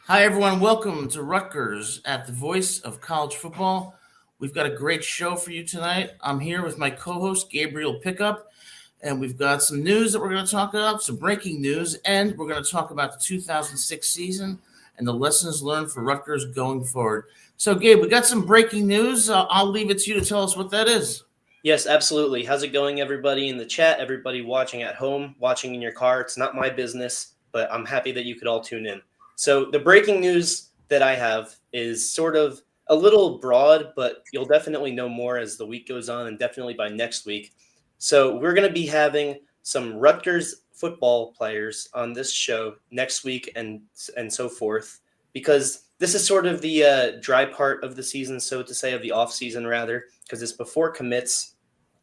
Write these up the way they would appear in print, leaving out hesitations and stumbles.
Hi, everyone. Welcome to Rutgers at the Voice of College Football. We've got a great show for you tonight. I'm here with my co host, Gabriel Pickup, and we've got some news that we're going to talk about, some breaking news, and we're going to talk about the 2006 season and the lessons learned for Rutgers going forward. So, Gabe, we got some breaking news. I'll leave it to you to tell us what that is. Yes, absolutely. How's it going, everybody in the chat, everybody watching at home, watching in your car? It's not my business, but I'm happy that you could all tune in. So, the breaking news that I have is sort of a little broad, but you'll definitely know more as the week goes on and definitely by next week. So, we're going to be having some Rutgers football players on this show next week and so forth, because this is sort of the dry part of the season, so to say, of the off season rather, because it's before commits,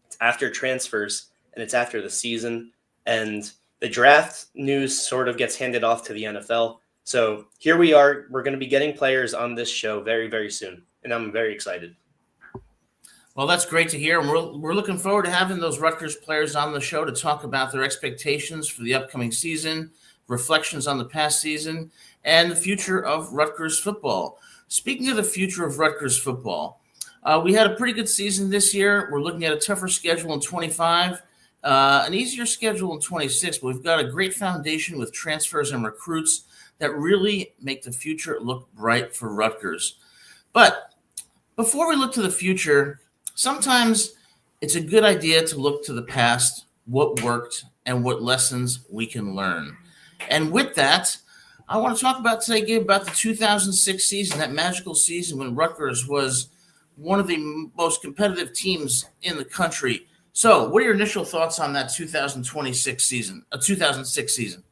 it's after transfers, and it's after the season. And the draft news sort of gets handed off to the NFL. So here we are. We're going to be getting players on this show very, very soon. And I'm very excited. Well, that's great to hear. And we're looking forward to having those Rutgers players on the show to talk about their expectations for the upcoming season, reflections on the past season, and the future of Rutgers football. Speaking of the future of Rutgers football, we had a pretty good season this year. We're looking at a tougher schedule in 25, an easier schedule in 26, but we've got a great foundation with transfers and recruits that really make the future look bright for Rutgers. But before we look to the future, sometimes it's a good idea to look to the past, what worked, and what lessons we can learn. And with that, I want to talk about today, Gabe, about the 2006 season, that magical season when Rutgers was one of the most competitive teams in the country. So, what are your initial thoughts on that 2026 season, a 2006 season?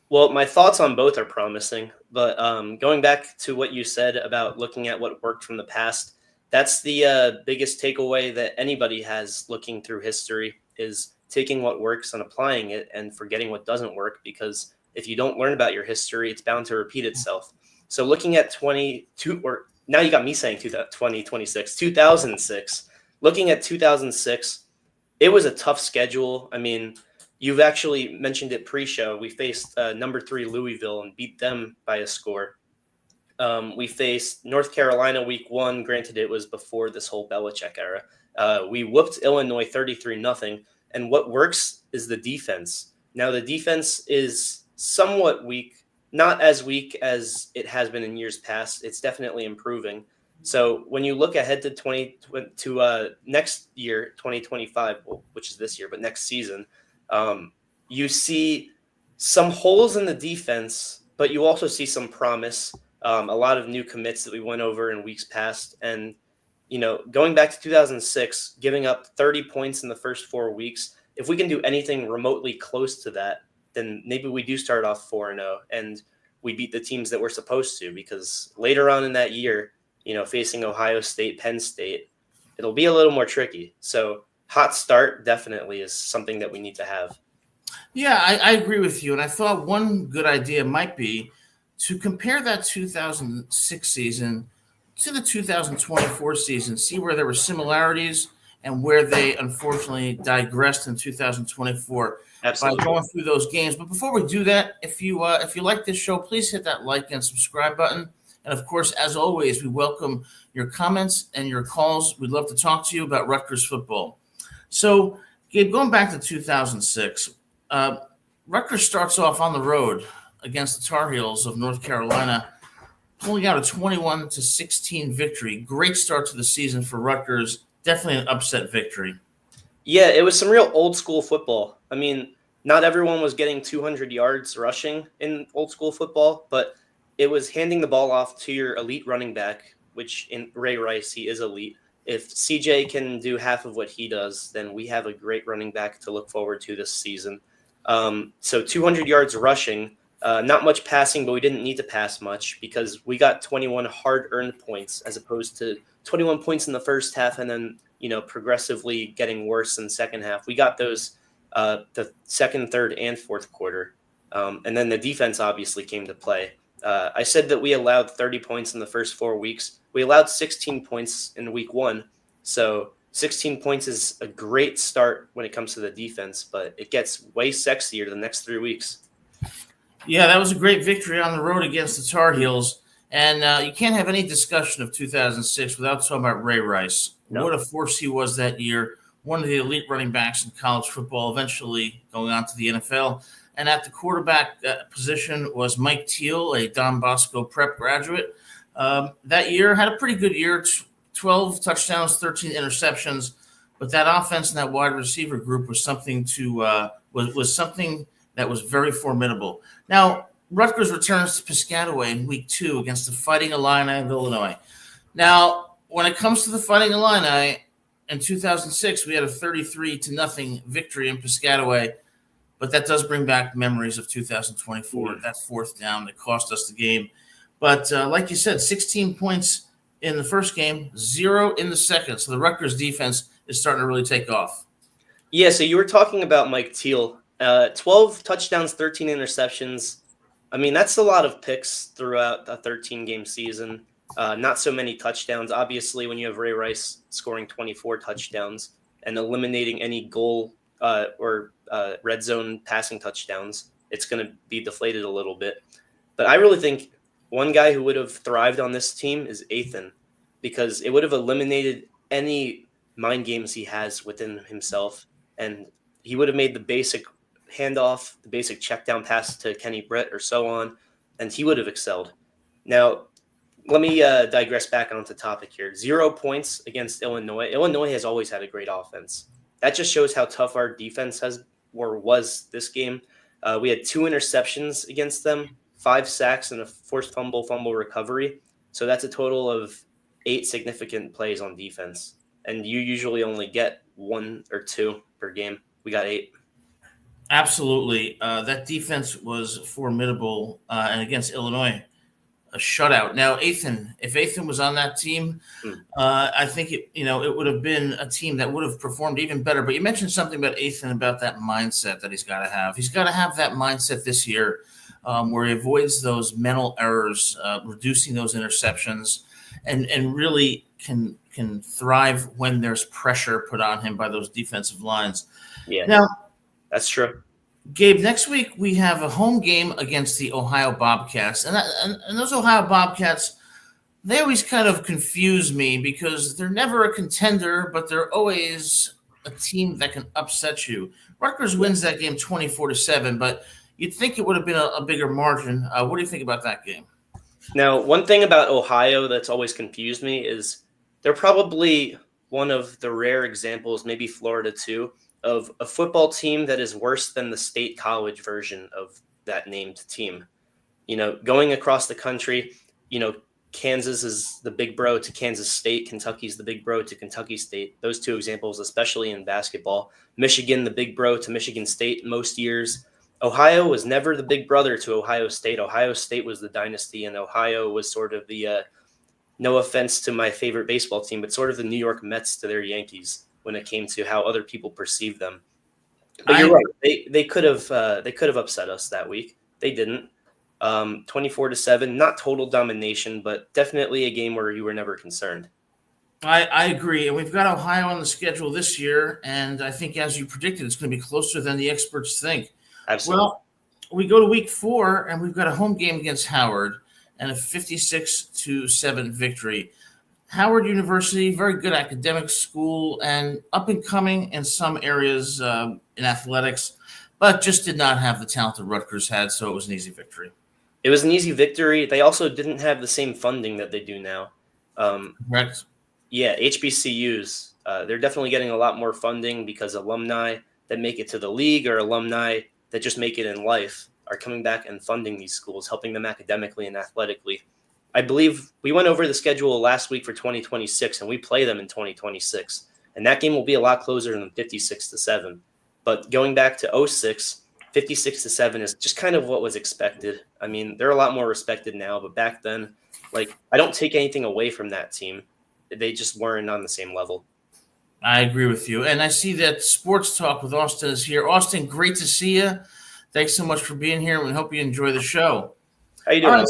Well, my thoughts on both are promising, but going back to what you said about looking at what worked from the past, that's the biggest takeaway that anybody has looking through history is taking what works and applying it and forgetting what doesn't work, because if you don't learn about your history, it's bound to repeat itself. So looking at 22, or now you got me saying 2026, 2006, looking at 2006, it was a tough schedule. I mean, you've actually mentioned it pre-show. We faced number 3 Louisville and beat them by a score. We faced North Carolina week 1. Granted, it was before this whole Belichick era. We whooped Illinois 33-0. And what works is the defense. Now, the defense is somewhat weak, not as weak as it has been in years past. It's definitely improving. So when you look ahead to next year, 2025, which is this year, but next season, you see some holes in the defense, but you also see some promise. A lot of new commits that we went over in weeks past. And, going back to 2006, giving up 30 points in the first 4 weeks, if we can do anything remotely close to that, then maybe we do start off 4-0 and we beat the teams that we're supposed to, because later on in that year, facing Ohio State, Penn State, it'll be a little more tricky. So hot start definitely is something that we need to have. Yeah, I agree with you. And I thought one good idea might be to compare that 2006 season to the 2024 season, see where there were similarities and where they unfortunately digressed in 2024. Absolutely. By going through those games. But before we do that, if you like this show, please hit that like and subscribe button. And of course, as always, we welcome your comments and your calls. We'd love to talk to you about Rutgers football. So, Gabe, going back to 2006, Rutgers starts off on the road against the Tar Heels of North Carolina, pulling out a 21-16 victory. Great start to the season for Rutgers. Definitely an upset victory. Yeah, it was some real old school football. I mean, not everyone was getting 200 yards rushing in old school football, but it was handing the ball off to your elite running back, which in Ray Rice, he is elite. If CJ can do half of what he does, then we have a great running back to look forward to this season. So 200 yards rushing, not much passing, but we didn't need to pass much because we got 21 hard-earned points as opposed to 21 points in the first half and then, progressively getting worse in the second half. We got those the second, third, and fourth quarter. And then the defense obviously came to play. I said that we allowed 30 points in the first 4 weeks. We allowed 16 points in week 1. So 16 points is a great start when it comes to the defense, but it gets way sexier the next 3 weeks. Yeah, that was a great victory on the road against the Tar Heels. And you can't have any discussion of 2006 without talking about Ray Rice. No. What a force he was that year. One of the elite running backs in college football, eventually going on to the NFL. And at the quarterback position was Mike Teal, a Don Bosco prep graduate. That year had a pretty good year, 12 touchdowns, 13 interceptions. But that offense and that wide receiver group was something was something that was very formidable. Now, Rutgers returns to Piscataway in week 2 against the Fighting Illini of Illinois. Now, when it comes to the Fighting Illini, in 2006, we had a 33-0 victory in Piscataway, but that does bring back memories of 2024, that fourth down that cost us the game. But like you said, 16 points in the first game, 0 in the second. So the Rutgers defense is starting to really take off. Yeah, so you were talking about Mike Teal. 12 touchdowns, 13 interceptions. I mean, that's a lot of picks throughout a 13-game season. Not so many touchdowns. Obviously, when you have Ray Rice scoring 24 touchdowns and eliminating any goal or red zone passing touchdowns, it's going to be deflated a little bit. But I really think one guy who would have thrived on this team is Ethan, because it would have eliminated any mind games he has within himself, and he would have made the basic handoff, the basic check down pass to Kenny Brett or so on, and he would have excelled. Now, let me digress back onto topic here. 0 points against Illinois. Illinois has always had a great offense. That just shows how tough our defense was this game. We had 2 interceptions against them, 5 sacks, and a forced fumble recovery. So that's a total of 8 significant plays on defense. And you usually only get 1 or 2 per game. We got 8. Absolutely. That defense was formidable. And against Illinois, a shutout. Now, if Ethan was on that team, I think it would have been a team that would have performed even better. But you mentioned something about Ethan, about that mindset that he's got to have. He's got to have that mindset this year where he avoids those mental errors, reducing those interceptions, and really can thrive when there's pressure put on him by those defensive lines. Yeah. Now, that's true. Gabe, next week we have a home game against the Ohio Bobcats. And those Ohio Bobcats, they always kind of confuse me because they're never a contender, but they're always a team that can upset you. Rutgers wins that game 24-7, but you'd think it would have been a bigger margin. What do you think about that game? Now, one thing about Ohio that's always confused me is they're probably one of the rare examples, maybe Florida too, of a football team that is worse than the state college version of that named team. Going across the country, Kansas is the big bro to Kansas State. Kentucky's the big bro to Kentucky State. Those two examples, especially in basketball. Michigan, the big bro to Michigan State most years. Ohio was never the big brother to Ohio State. Ohio State was the dynasty, and Ohio was sort of the, no offense to my favorite baseball team, but sort of the New York Mets to their Yankees when it came to how other people perceive them. But you're right. They could have upset us that week. They didn't. 24-7, not total domination, but definitely a game where you were never concerned. I agree. And we've got Ohio on the schedule this year, and I think, as you predicted, it's going to be closer than the experts think. Absolutely. Well, we go to week 4, and we've got a home game against Howard and a 56-7 victory. Howard University, very good academic school and up and coming in some areas in athletics, but just did not have the talent that Rutgers had, so it was an easy victory. It was an easy victory. They also didn't have the same funding that they do now. Correct. Yeah, HBCUs, they're definitely getting a lot more funding because alumni that make it to the league or alumni that just make it in life are coming back and funding these schools, helping them academically and athletically. I believe we went over the schedule last week for 2026, and we play them in 2026. And that game will be a lot closer than 56-7. But going back to 06, 56-7 is just kind of what was expected. I mean, they're a lot more respected now, but back then, I don't take anything away from that team. They just weren't on the same level. I agree with you. And I see that Sports Talk with Austin is here. Austin, great to see you. Thanks so much for being here. We hope you enjoy the show. How you doing? All right,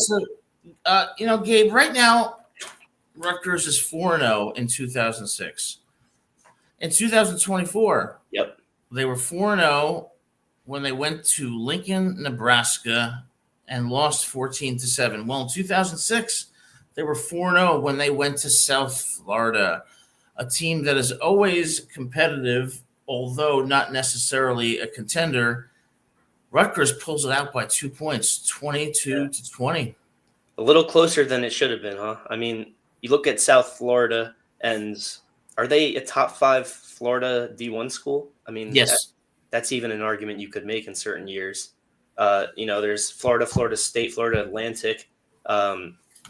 so, Gabe, right now, Rutgers is 4-0 in 2006. In 2024, yep, they were 4-0 when they went to Lincoln, Nebraska, and lost 14-7. Well, in 2006, they were 4-0 when they went to South Florida, a team that is always competitive, although not necessarily a contender. Rutgers pulls it out by 2 points, 22-20. A little closer than it should have been, huh? I mean, you look at South Florida, and are they a top 5 Florida D1 school? I mean, Yes. that's even an argument you could make in certain years. There's Florida, Florida State, Florida Atlantic,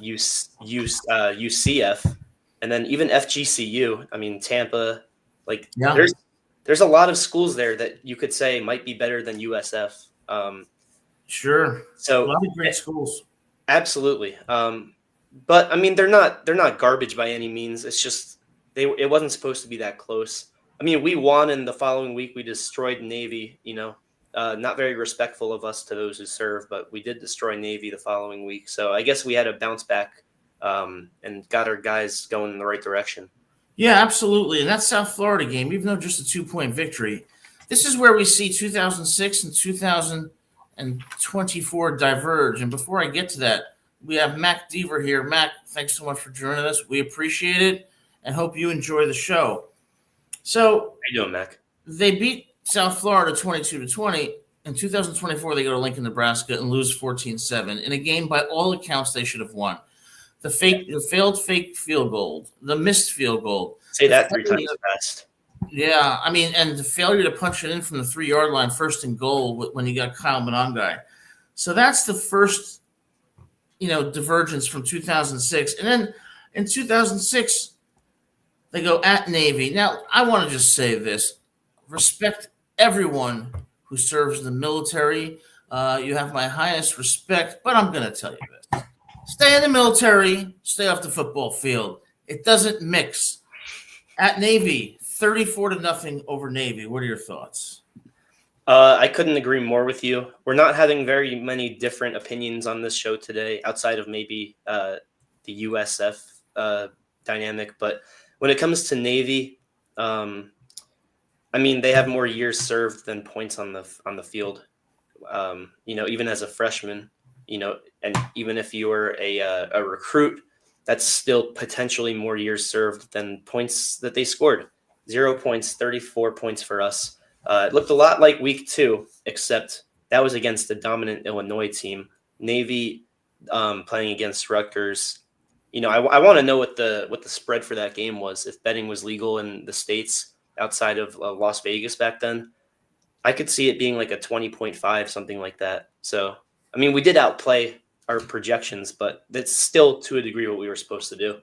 UCF, and then even FGCU. I mean, Tampa. Like, Yeah. there's a lot of schools there that you could say might be better than USF. Sure. So a lot of great schools. Absolutely. But I mean, they're not garbage by any means. It's just it wasn't supposed to be that close. I mean, we won, and the following week we destroyed Navy. Not very respectful of us to those who serve, but we did destroy Navy the following week. So I guess we had to bounce back and got our guys going in the right direction. Yeah, absolutely. And that South Florida game, even though just a 2-point victory, this is where we see 2006 and 2024 diverge. And before I get to that, we have Mac Deaver here. Mac, thanks so much for joining us. We appreciate it and hope you enjoy the show. So, how you doing, Mac? They beat South Florida 22-20. In 2024, they go to Lincoln, Nebraska, and lose 14-7 in a game by all accounts they should have won. The failed fake field goal, the missed field goal. Say that 3 times fast. Yeah, I mean, and the failure to punch it in from the 3-yard line, first and goal, when you got Kyle Monangai. So that's the first, divergence from 2006. And then in 2006, they go at Navy. Now, I want to just say this. Respect everyone who serves in the military. You have my highest respect, but I'm going to tell you this. Stay in the military, stay off the football field. It doesn't mix. At Navy, 34-0 over Navy. What are your thoughts? I couldn't agree more with you. We're not having very many different opinions on this show today, outside of maybe the USF dynamic. But when it comes to Navy, I mean, they have more years served than points on the field. Even as a freshman, and even if you were a recruit, that's still potentially more years served than points that they scored. 0 points, 34 points for us. It looked a lot like week 2, except that was against the dominant Illinois team. Navy playing against Rutgers. I want to know what the spread for that game was. If betting was legal in the States outside of Las Vegas back then, I could see it being like a 20.5, something like that. So, I mean, we did outplay our projections, but that's still to a degree what we were supposed to do.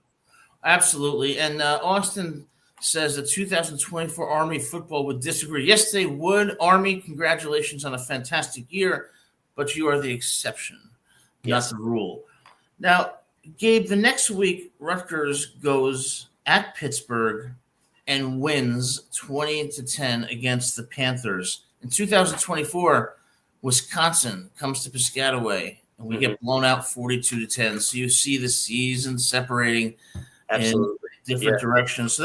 Absolutely. And Austin says the 2024 Army football would disagree. Yes, they would. Army, congratulations on a fantastic year, but you are the exception, not the rule. Now, Gabe, the next week, Rutgers goes at Pittsburgh and wins 20-10 against the Panthers. In 2024, Wisconsin comes to Piscataway, and we get blown out 42-10. So you see the season separating in different directions. So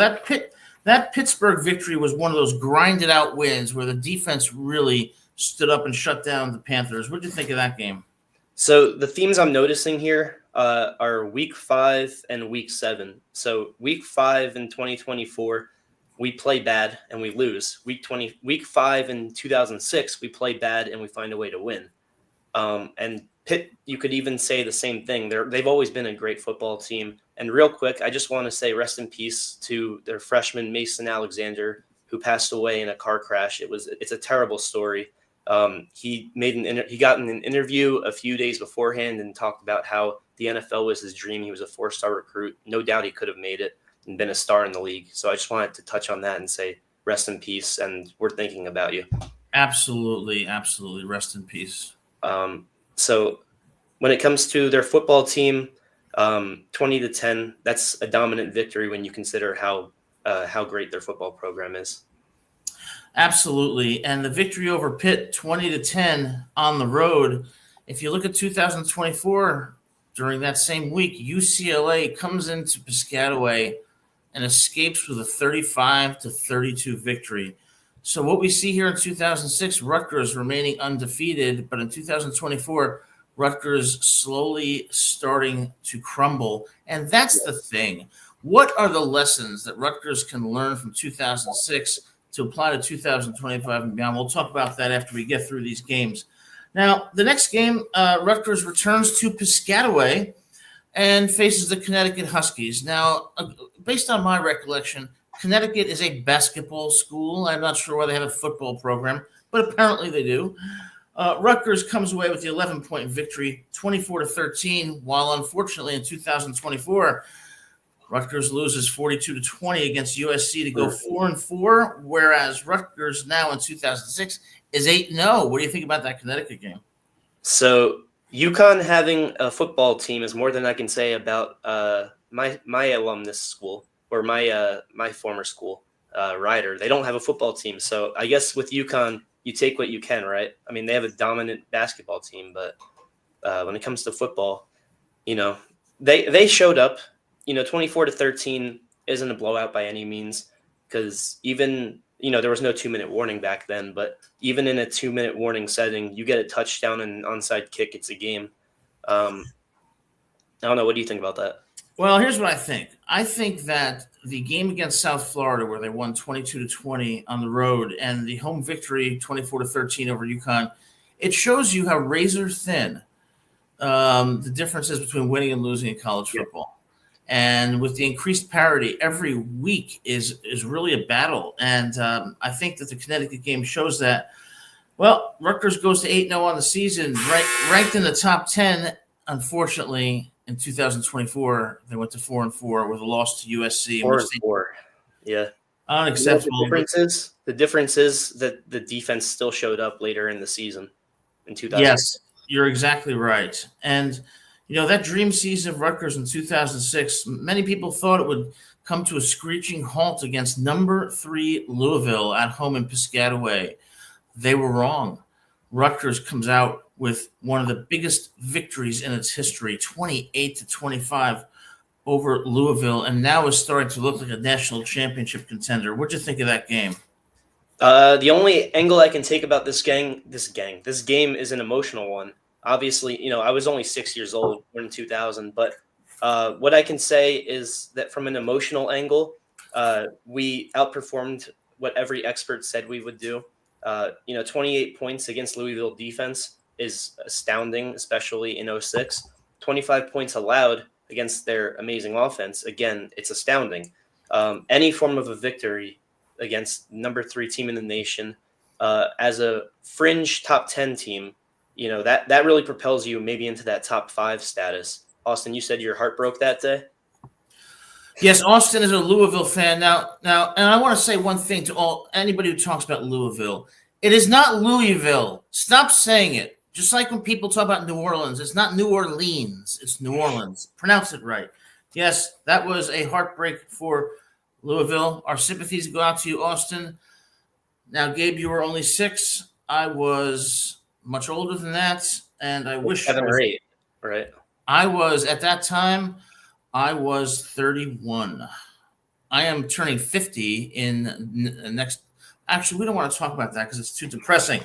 that Pittsburgh victory was one of those grinded out wins where the defense really stood up and shut down the Panthers. What did you think of that game? So the themes I'm noticing here are week 5 and week 7. So week 5 in 2024, we play bad and we lose. Week 5 in 2006, we play bad and we find a way to win. And Pitt, you could even say the same thing. They've always been a great football team. And real quick, I just want to say rest in peace to their freshman Mason Alexander, who passed away in a car crash. It's a terrible story. He got in an interview a few days beforehand and talked about how the NFL was his dream. He was a 4-star recruit. No doubt he could have made it and been a star in the league. So I just wanted to touch on that and say rest in peace, and we're thinking about you. Absolutely. Rest in peace. So when it comes to their football team, 20-10, that's a dominant victory when you consider how great their football program is. Absolutely. And the victory over Pitt, 20-10 on the road. If you look at 2024, during that same week, UCLA comes into Piscataway and escapes with a 35-32 victory. So what we see here in 2006, Rutgers remaining undefeated, but in 2024, Rutgers slowly starting to crumble. And that's the thing. What are the lessons that Rutgers can learn from 2006 to apply to 2025 and beyond? We'll talk about that after we get through these games. Now, the next game, Rutgers returns to Piscataway and faces the Connecticut Huskies. Now, based on my recollection, Connecticut is a basketball school. I'm not sure why they have a football program, but apparently they do. Rutgers comes away with the 11-point victory, 24-13, while unfortunately in 2024, Rutgers loses 42-20 against USC to go 4-4, whereas Rutgers now in 2006 is 8-0. What do you think about that Connecticut game? So UConn having a football team is more than I can say about my alumnus school or my former school, Ryder. They don't have a football team, so I guess with UConn, you take what you can, right? I mean, they have a dominant basketball team, but when it comes to football, they showed up. 24-13 isn't a blowout by any means, because even there was no 2-minute warning back then, but even in a 2-minute warning setting, you get a touchdown and an onside kick, it's a game. I don't know. What do you think about that? Well, here's what I think. I think that the game against South Florida, where they won 22-20 on the road, and the home victory 24-13 over UConn, it shows you how razor thin the difference is between winning and losing in college football. And with the increased parity, every week is really a battle. And I think that the Connecticut game shows that. Well, Rutgers goes to 8-0 on the season, ranked in the top 10. Unfortunately, in 2024, they went to 4-4 with a loss to USC. 4-4, yeah. Unacceptable. The difference is that the defense still showed up later in the season in 2000. Yes, you're exactly right. And that dream season of Rutgers in 2006, many people thought it would come to a screeching halt against number 3 Louisville at home in Piscataway. They were wrong. Rutgers comes out with one of the biggest victories in its history, 28-25 over Louisville, and now is starting to look like a national championship contender. What'd you think of that game? The only angle I can take about this game is an emotional one. Obviously, I was only 6 years old in 2000, but what I can say is that from an emotional angle, we outperformed what every expert said we would do. 28 points against Louisville defense is astounding, especially in 06. 25 points allowed against their amazing offense. Again, it's astounding. Any form of a victory against number 3 team in the nation, as a fringe top 10 team, that really propels you maybe into that top 5 status. Austin, you said your heart broke that day? Yes, Austin is a Louisville fan. Now, and I want to say one thing to anybody who talks about Louisville. It is not Louisville. Stop saying it. Just like when people talk about New Orleans, it's not New Orleans, it's New Orleans. Pronounce it right. Yes, that was a heartbreak for Louisville. Our sympathies go out to you, Austin. Now, Gabe, you were only 6. I was much older than that, and I wish 7 or 8, right? I was at that time. I was 31. I am turning 50 in next. Actually, we don't want to talk about that because it's too depressing.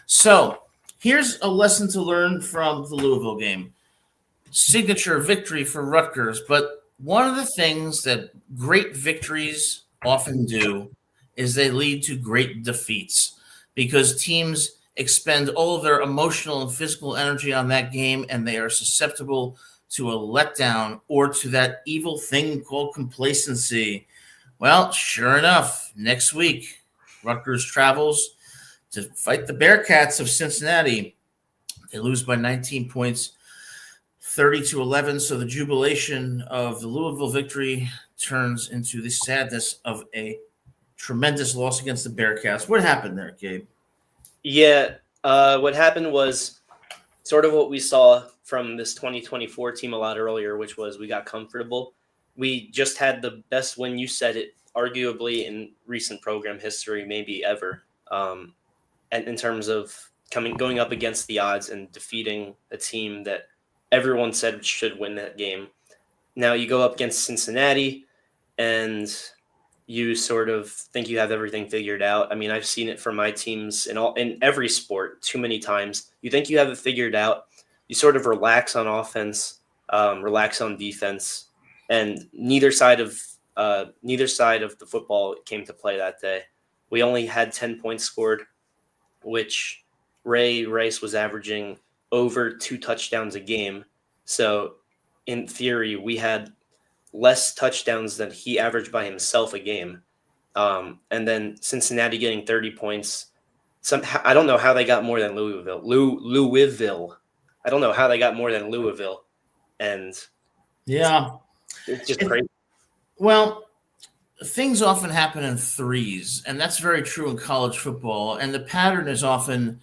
So here's a lesson to learn from the Louisville game. Signature victory for Rutgers, but one of the things that great victories often do is they lead to great defeats because teams expend all of their emotional and physical energy on that game, and they are susceptible to a letdown or to that evil thing called complacency. Well, sure enough, next week, Rutgers travels to fight the Bearcats of Cincinnati. They lose by 19 points, 30-11. So the jubilation of the Louisville victory turns into the sadness of a tremendous loss against the Bearcats. What happened there, Gabe? Yeah, what happened was sort of what we saw from this 2024 team a lot earlier, which was we got comfortable. We just had the best win, you said it, arguably in recent program history, maybe ever. And in terms of going up against the odds and defeating a team that everyone said should win that game. Now you go up against Cincinnati and you sort of think you have everything figured out. I mean, I've seen it from my teams in every sport too many times. You think you have it figured out. You you sort of relax on offense, relax on defense, and neither side of the football came to play that day. We only had 10 points scored, which Ray Rice was averaging over 2 touchdowns a game. So in theory, we had less touchdowns than he averaged by himself a game. And then Cincinnati getting 30 points. Somehow, I don't know how they got more than Louisville. Louisville. I don't know how they got more than Louisville. And Yeah. it's just crazy. Well, things often happen in threes, and that's very true in college football. And the pattern is often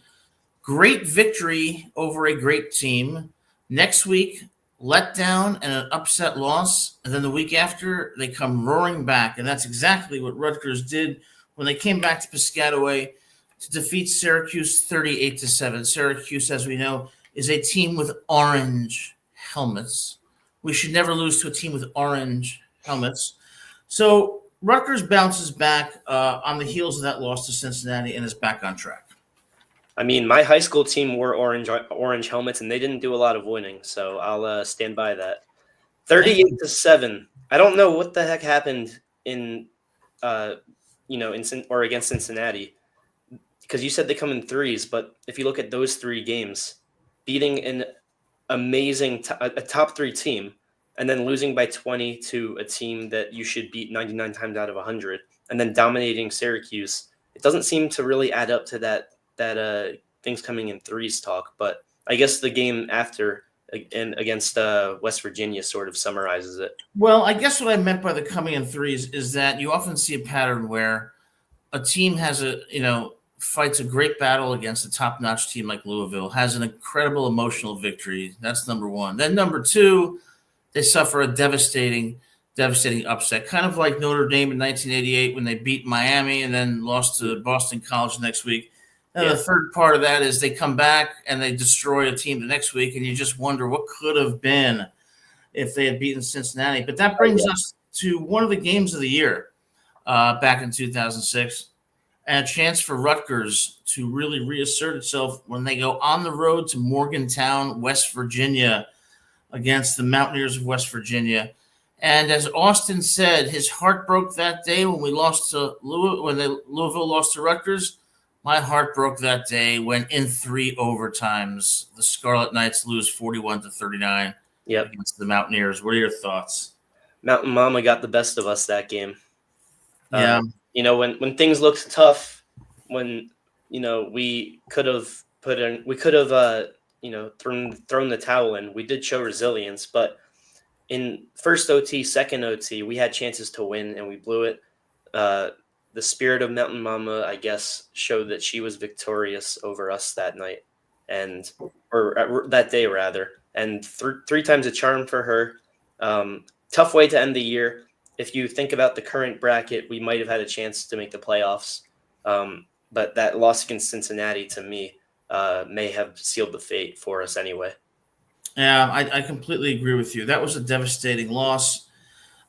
great victory over a great team. Next week, letdown and an upset loss. And then the week after, they come roaring back. And that's exactly what Rutgers did when they came back to Piscataway to defeat Syracuse 38-7. Syracuse, as we know, is a team with orange helmets. We should never lose to a team with orange helmets. So Rutgers bounces back on the heels of that loss to Cincinnati and is back on track. I mean, my high school team wore orange helmets, and they didn't do a lot of winning, so I'll stand by that. 38-7. I don't know what the heck happened in against Cincinnati, because you said they come in threes, but if you look at those 3 games, beating an amazing a top 3 team, and then losing by 20 to a team that you should beat 99 times out of 100, and then dominating Syracuse, it doesn't seem to really add up to that things coming in threes talk. But I guess the game after against West Virginia sort of summarizes it. Well, I guess what I meant by the coming in threes is that you often see a pattern where a team has fights a great battle against a top-notch team like Louisville, has an incredible emotional victory. That's number one. Then number 2, they suffer a devastating upset, kind of like Notre Dame in 1988 when they beat Miami and then lost to Boston College the next week. And the third part of that is they come back and they destroy a team the next week, and you just wonder what could have been if they had beaten Cincinnati. But that brings us to one of the games of the year back in 2006, and a chance for Rutgers to really reassert itself when they go on the road to Morgantown, West Virginia, against the Mountaineers of West Virginia. And as Austin said, his heart broke that day when we lost to Louisville lost to Rutgers. My heart broke that day when in 3 overtimes, the Scarlet Knights lose 41-39 against the Mountaineers. What are your thoughts? Mountain Mama got the best of us that game. Yeah. When things looked tough, when we could have thrown the towel in, we did show resilience. But in first OT, second OT, we had chances to win and we blew it. The spirit of Mountain Mama, I guess, showed that she was victorious over us that night, or that day rather. And 3 times a charm for her. Tough way to end the year. If you think about the current bracket, we might have had a chance to make the playoffs. But that loss against Cincinnati, to me, may have sealed the fate for us anyway. Yeah, I completely agree with you. That was a devastating loss.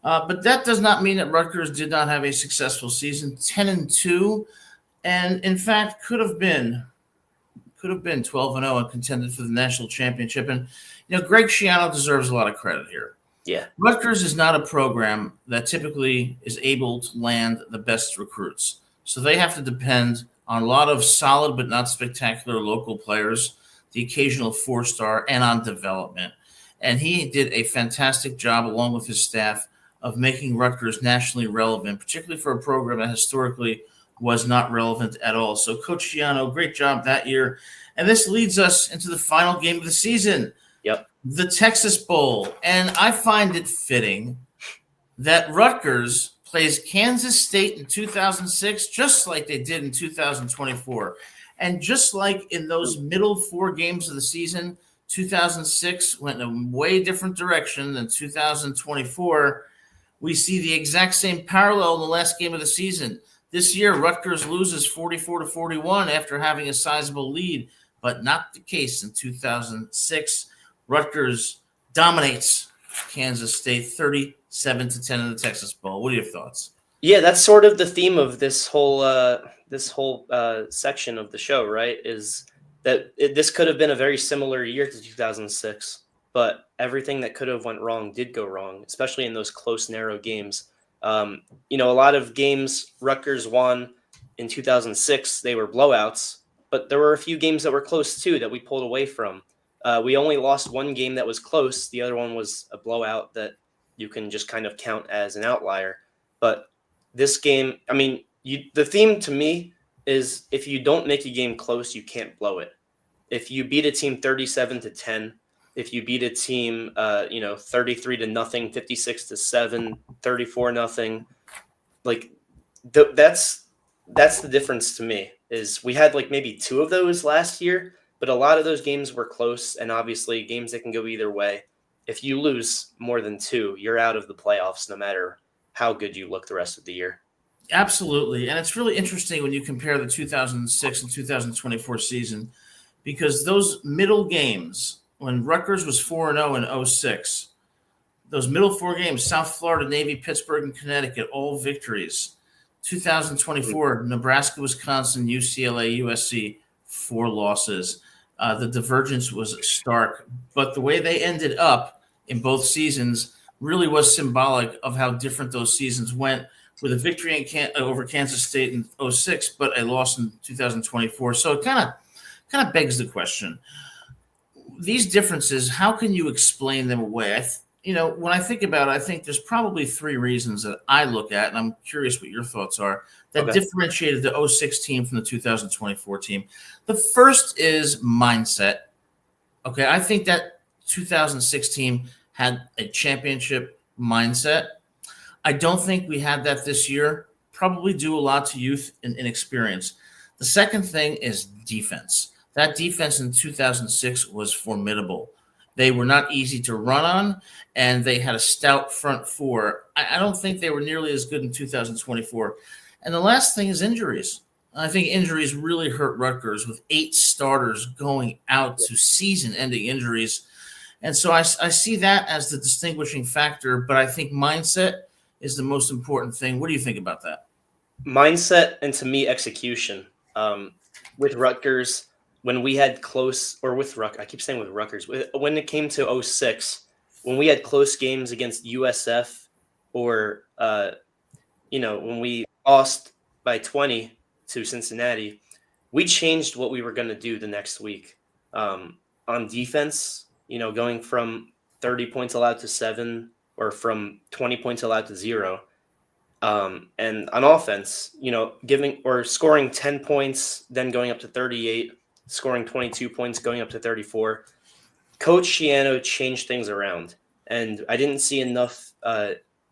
But that does not mean that Rutgers did not have a successful season, 10-2, and in fact could have been 12-0 and contended for the national championship. And Greg Schiano deserves a lot of credit here. Yeah, Rutgers is not a program that typically is able to land the best recruits, so they have to depend on a lot of solid but not spectacular local players, the occasional 4-star, and on development. And he did a fantastic job along with his staff of making Rutgers nationally relevant, particularly for a program that historically was not relevant at all. So Coach Schiano, great job that year. And this leads us into the final game of the season. Yep. The Texas Bowl. And I find it fitting that Rutgers plays Kansas State in 2006, just like they did in 2024. And just like in those middle 4 games of the season, 2006 went in a way different direction than 2024. We see the exact same parallel in the last game of the season. This year, Rutgers loses 44-41 after having a sizable lead, but not the case in 2006. Rutgers dominates Kansas State 37-10 in the Texas Bowl. What are your thoughts? Yeah, that's sort of the theme of this whole section of the show, right? Is this could have been a very similar year to 2006, but everything that could have went wrong did go wrong, especially in those close, narrow games. A lot of games Rutgers won in 2006, they were blowouts, but there were a few games that were close too that we pulled away from. We only lost one game that was close. The other one was a blowout that you can just kind of count as an outlier. But this game, the theme to me is if you don't make a game close, you can't blow it. If you beat a team 37-10, if you beat a team, 33-0, 56-7, 34-0, that's the difference to me. Is we had maybe 2 of those last year, but a lot of those games were close, and obviously games that can go either way. If you lose more than 2, you're out of the playoffs, no matter how good you look the rest of the year. Absolutely. And it's really interesting when you compare the 2006 and 2024 season, because those middle games, when Rutgers was 4-0 in 2006, those middle 4 games, South Florida, Navy, Pittsburgh, and Connecticut, all victories. 2024, Nebraska, Wisconsin, UCLA, USC, 4 losses. The divergence was stark, but the way they ended up in both seasons really was symbolic of how different those seasons went, with a victory over Kansas State in 2006, but a loss in 2024. So it kind of begs the question: these differences, how can you explain them away? When I think about it, I think there's probably 3 reasons that I look at, and I'm curious what your thoughts are, that differentiated the 2006 team from the 2024 team. The first is mindset. Okay, I think that 2006 team had a championship mindset. I don't think we had that this year, probably due a lot to youth and inexperience. The second thing is defense. That defense in 2006 was formidable. They were not easy to run on, and they had a stout front 4. I don't think they were nearly as good in 2024. And the last thing is injuries. I think injuries really hurt Rutgers, with 8 starters going out to season-ending injuries. And so I see that as the distinguishing factor, but I think mindset is the most important thing. What do you think about that? Mindset, and to me, execution. With Rutgers, when we had close, or with I keep saying with Rutgers, when it came to 2006, when we had close games against USF, or when we lost by 20 to Cincinnati, we changed what we were going to do the next week. On defense, going from 30 points allowed to 7, or from 20 points allowed to 0. And on offense, scoring 10 points, then going up to 38, scoring 22 points, going up to 34. Coach Shiano changed things around, and I didn't see enough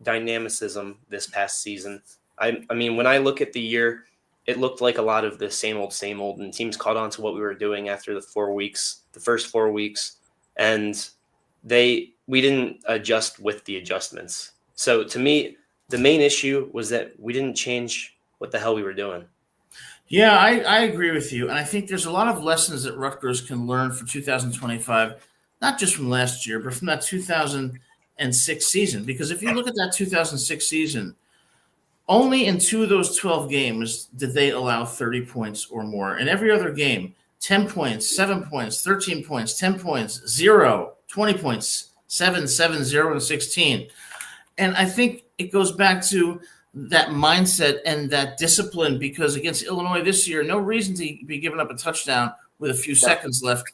dynamicism this past season. When I look at the year, it looked like a lot of the same old, and teams caught on to what we were doing after the first 4 weeks, and we didn't adjust with the adjustments. So to me, the main issue was that we didn't change what the hell we were doing. Yeah, I agree with you. And I think there's a lot of lessons that Rutgers can learn for 2025, not just from last year, but from that 2006 season. Because if you look at that 2006 season, only in 2 of those 12 games did they allow 30 points or more. In every other game, 10 points, 7 points, 13 points, 10 points, 0, 20 points, 7, 7, 0, and 16. And I think it goes back to that mindset and that discipline, because against Illinois this year, no reason to be giving up a touchdown with a few seconds left.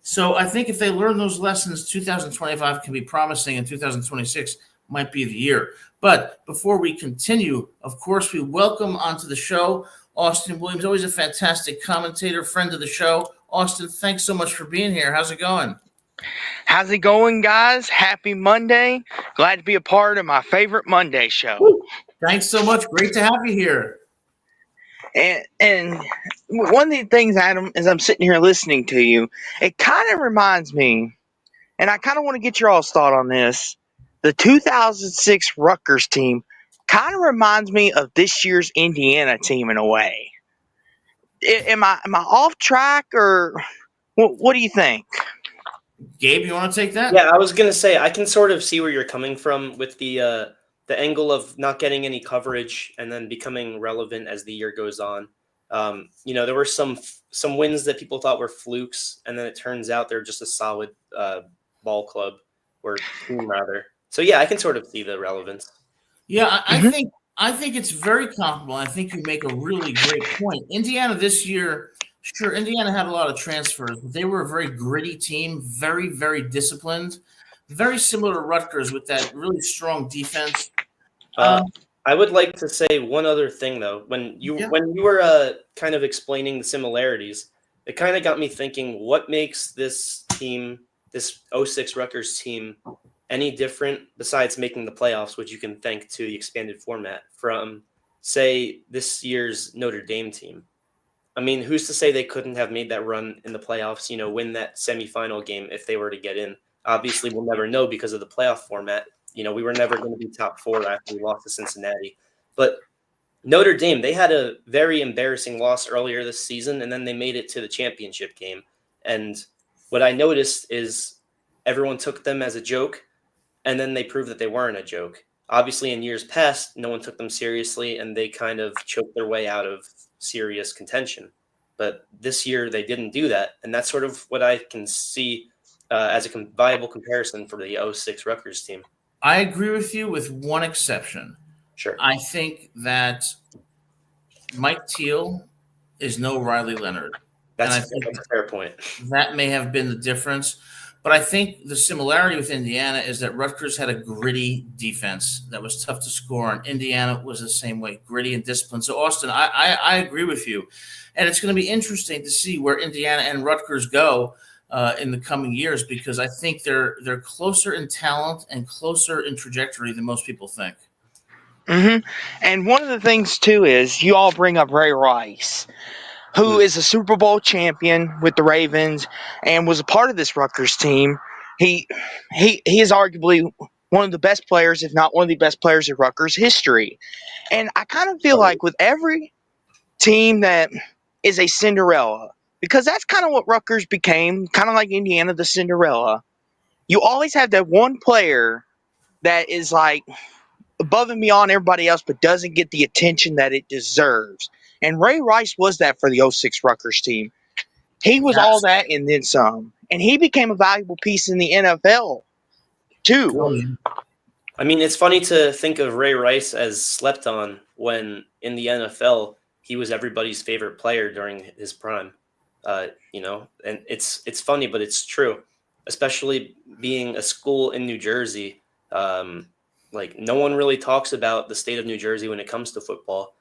So I think if they learn those lessons, 2025 can be promising, and 2026 might be the year. But before we continue, of course, we welcome onto the show Austin Williams, always a fantastic commentator, friend of the show. Austin, thanks so much for being here. How's it going? How's it going, guys? Happy Monday. Glad to be a part of my favorite Monday show. Woo. Thanks so much. Great to have you here. And one of the things, Adam, as I'm sitting here listening to you, it kind of reminds me, and I kind of want to get your all's thought on this, the 2006 Rutgers team kind of reminds me of this year's Indiana team in a way. Am I off track, or what do you think? Gabe, you want to take that? Yeah, I was going to say, I can sort of see where you're coming from with the angle of not getting any coverage and then becoming relevant as the year goes on. There were some wins that people thought were flukes, and then it turns out they're just a solid ball club or team rather. So yeah, I can sort of see the relevance. Yeah, I think it's very comparable. I think you make a really great point. Indiana this year, sure, Indiana had a lot of transfers, but they were a very gritty team, very, very disciplined, very similar to Rutgers with that really strong defense. I would like to say one other thing though. When you were kind of explaining the similarities, it kind of got me thinking: what makes this team, this '06 Rutgers team, any different besides making the playoffs, which you can thank to the expanded format from, say, this year's Notre Dame team? I mean, who's to say they couldn't have made that run in the playoffs? Win that semifinal game if they were to get in. Obviously, we'll never know because of the playoff format. We were never going to be top 4 after we lost to Cincinnati. But Notre Dame, they had a very embarrassing loss earlier this season, and then they made it to the championship game. And what I noticed is everyone took them as a joke, and then they proved that they weren't a joke. Obviously, in years past, no one took them seriously, and they kind of choked their way out of serious contention. But this year, they didn't do that, and that's sort of what I can see as a viable comparison for the '06 Rutgers team. I agree with you with one exception. Sure. I think that Mike Teal is no Riley Leonard. That's a fair point. That may have been the difference. But I think the similarity with Indiana is that Rutgers had a gritty defense that was tough to score, and Indiana was the same way, gritty and disciplined. So, Austin, I agree with you. And it's going to be interesting to see where Indiana and Rutgers go in the coming years, because I think they're closer in talent and closer in trajectory than most people think. Mm-hmm. And one of the things, too, is you all bring up Ray Rice, who is a Super Bowl champion with the Ravens and was a part of this Rutgers team. He is arguably one of the best players, if not one of the best players in Rutgers history. And I kind of feel like with every team that is a Cinderella, because that's kind of what Rutgers became, kind of like Indiana, the Cinderella. You always have that one player that is like above and beyond everybody else, but doesn't get the attention that it deserves. And Ray Rice was that for the '06 Rutgers team. He was all that and then some. And he became a valuable piece in the NFL, too. I mean, it's funny to think of Ray Rice as slept on when in the NFL he was everybody's favorite player during his prime. And it's funny, but it's true, especially being a school in New Jersey. Like no one really talks about the state of New Jersey when it comes to football.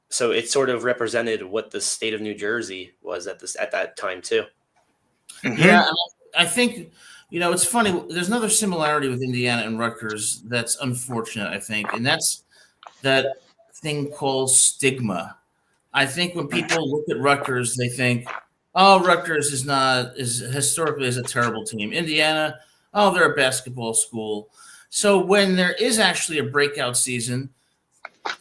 So it sort of represented what the state of New Jersey was at that time too. Mm-hmm. Yeah, I think it's funny. There's another similarity with Indiana and Rutgers that's unfortunate, I think, and that's that thing called stigma. I think when people look at Rutgers, they think, "Oh, Rutgers is historically a terrible team." Indiana, oh, they're a basketball school. So when there is actually a breakout season,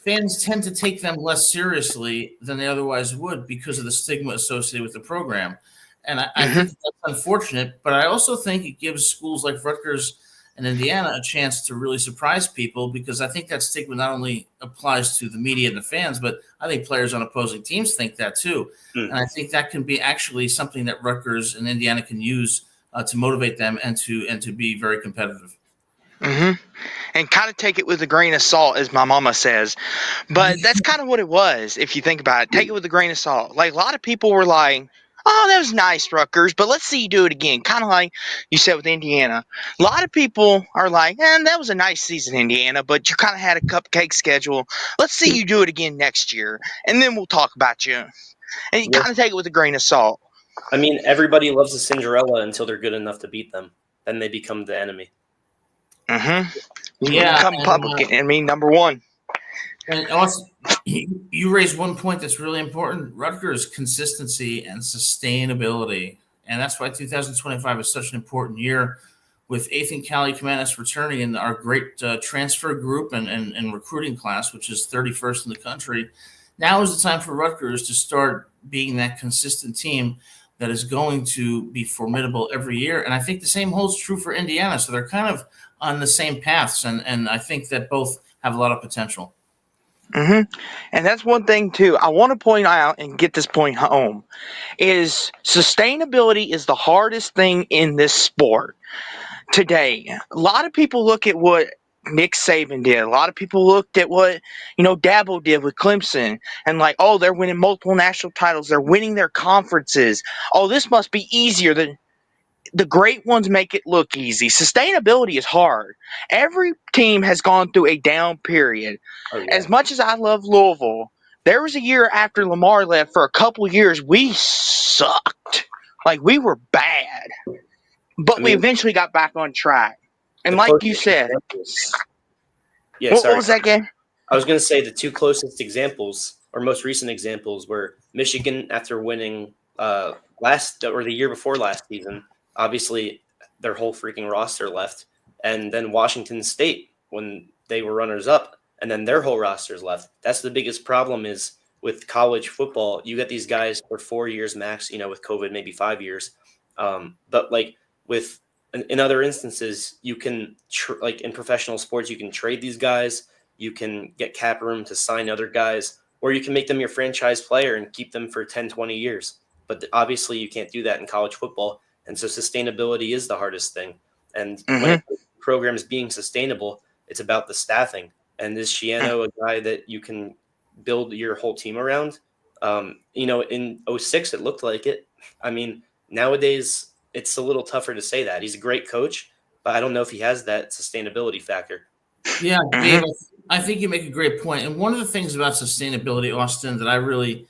fans tend to take them less seriously than they otherwise would because of the stigma associated with the program. And I think that's unfortunate, but I also think it gives schools like Rutgers and Indiana a chance to really surprise people, because I think that stigma not only applies to the media and the fans, but I think players on opposing teams think that too. And I think that can be actually something that Rutgers and Indiana can use to motivate them and to be very competitive. Mm-hmm. And kind of take it with a grain of salt, as my mama says. But that's kind of what it was, if you think about it. Take it with a grain of salt. Like, a lot of people were like, "Oh, that was nice, Rutgers, but let's see you do it again." Kind of like you said with Indiana. A lot of people are like, that was a nice season, Indiana, but you kind of had a cupcake schedule. Let's see you do it again next year, and then we'll talk about you. And you kind of take it with a grain of salt. I mean, everybody loves a Cinderella until they're good enough to beat them. Then they become the enemy. Mm-hmm. Yeah, become public enemy number one. And also, you raised one point that's really important: Rutgers' consistency and sustainability, and that's why 2025 is such an important year, with Ethan Kaliakmanis returning in our great transfer group and recruiting class, which is 31st in the country. Now is the time for Rutgers to start being that consistent team that is going to be formidable every year. And I think the same holds true for Indiana. So they're kind of on the same paths, and I think that both have a lot of potential. And that's one thing too. I want to point out and get this point home is sustainability is the hardest thing in this sport today. A lot of people look at what Nick Saban did. A lot of people looked at what, Dabo did with Clemson and like, oh, they're winning multiple national titles. They're winning their conferences. Oh, this must be easier than the great ones make it look easy. Sustainability is hard. Every team has gone through a down period. Oh yeah. As much as I love Louisville, there was a year after Lamar left for a couple of years we sucked. Like we were bad. But I we mean, eventually got back on track. And the like closest you said, examples. Yeah, what sorry. was that game? I was going to say the two closest examples or most recent examples were Michigan after winning last or the year before last season. Obviously, their whole freaking roster left, and then Washington State when they were runners up, and then their whole rosters left. That's the biggest problem is with college football. You get these guys for 4 years max. With COVID, maybe 5 years. But like with in other instances, you can like in professional sports, you can trade these guys. You can get cap room to sign other guys, or you can make them your franchise player and keep them for 10, 20 years. But obviously you can't do that in college football. And so sustainability is the hardest thing. And when it comes to programs being sustainable, it's about the staffing. And is Shiano a guy that you can build your whole team around? In 06, it looked like it. I mean, nowadays it's a little tougher to say that. He's a great coach, but I don't know if he has that sustainability factor. Yeah, Dave, I think you make a great point. And one of the things about sustainability, Austin, that I really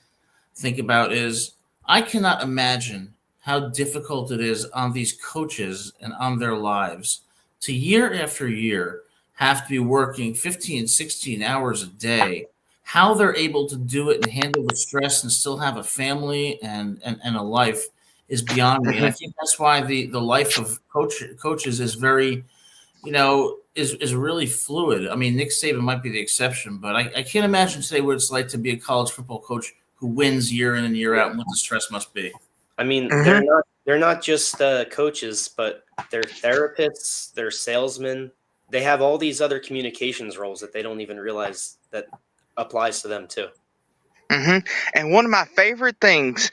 think about is I cannot imagine how difficult it is on these coaches and on their lives to year after year have to be working 15, 16 hours a day. How they're able to do it and handle the stress and still have a family and a life is beyond me. And I think that's why the life of coaches is very, is really fluid. I mean, Nick Saban might be the exception, but I can't imagine today what it's like to be a college football coach who wins year in and year out and what the stress must be. I mean, they're not just coaches, but they're therapists, they're salesmen. They have all these other communications roles that they don't even realize that applies to them too. And one of my favorite things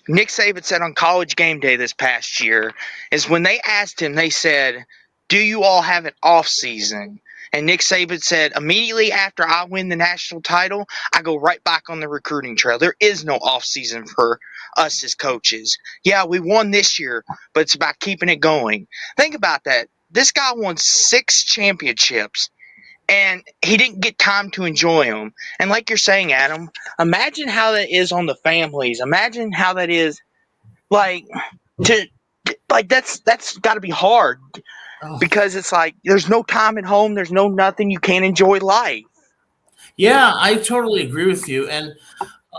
Nick Saban said on College Game Day this past year is when they asked him, they said, "Do you all have an off season?" And Nick Saban said, "Immediately after I win the national title, I go right back on the recruiting trail. There is no off season for us as coaches. Yeah, we won this year, but it's about keeping it going." Think about that. This guy won 6 championships, and he didn't get time to enjoy them. And like you're saying, Adam, imagine how that is on the families. Imagine how that is, that's got to be hard. Because it's like there's no time at home, there's no nothing, you can't enjoy life. Yeah, I totally agree with you. And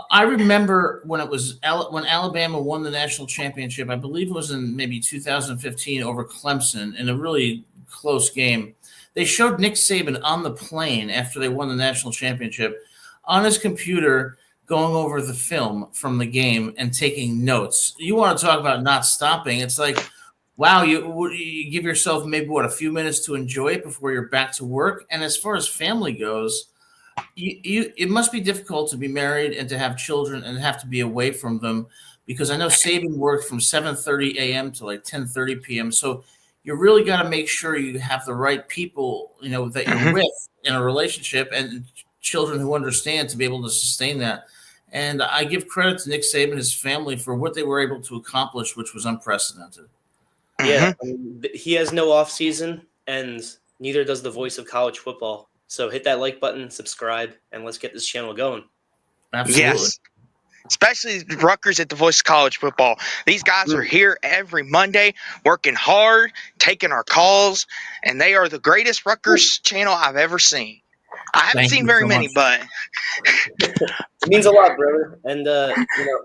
I remember when when Alabama won the national championship. I believe it was in maybe 2015 over Clemson in a really close game. They showed Nick Saban on the plane after they won the national championship on his computer going over the film from the game and taking notes. You want to talk about not stopping. It's like, wow, you give yourself maybe a few minutes to enjoy it before you're back to work. And as far as family goes, it must be difficult to be married and to have children and have to be away from them, because I know Saban worked from 7:30 a.m. to like 10:30 p.m. So you really got to make sure you have the right people, that you're with in a relationship and children who understand to be able to sustain that. And I give credit to Nick Saban and his family for what they were able to accomplish, which was unprecedented. Yeah, I mean, he has no off season, and neither does the voice of college football. So hit that like button, subscribe, and let's get this channel going. Absolutely. Yes. Especially Rutgers at the Voice of College Football. These guys are here every Monday, working hard, taking our calls, and they are the greatest Rutgers channel I've ever seen. I haven't seen very many, but it means a lot, brother. And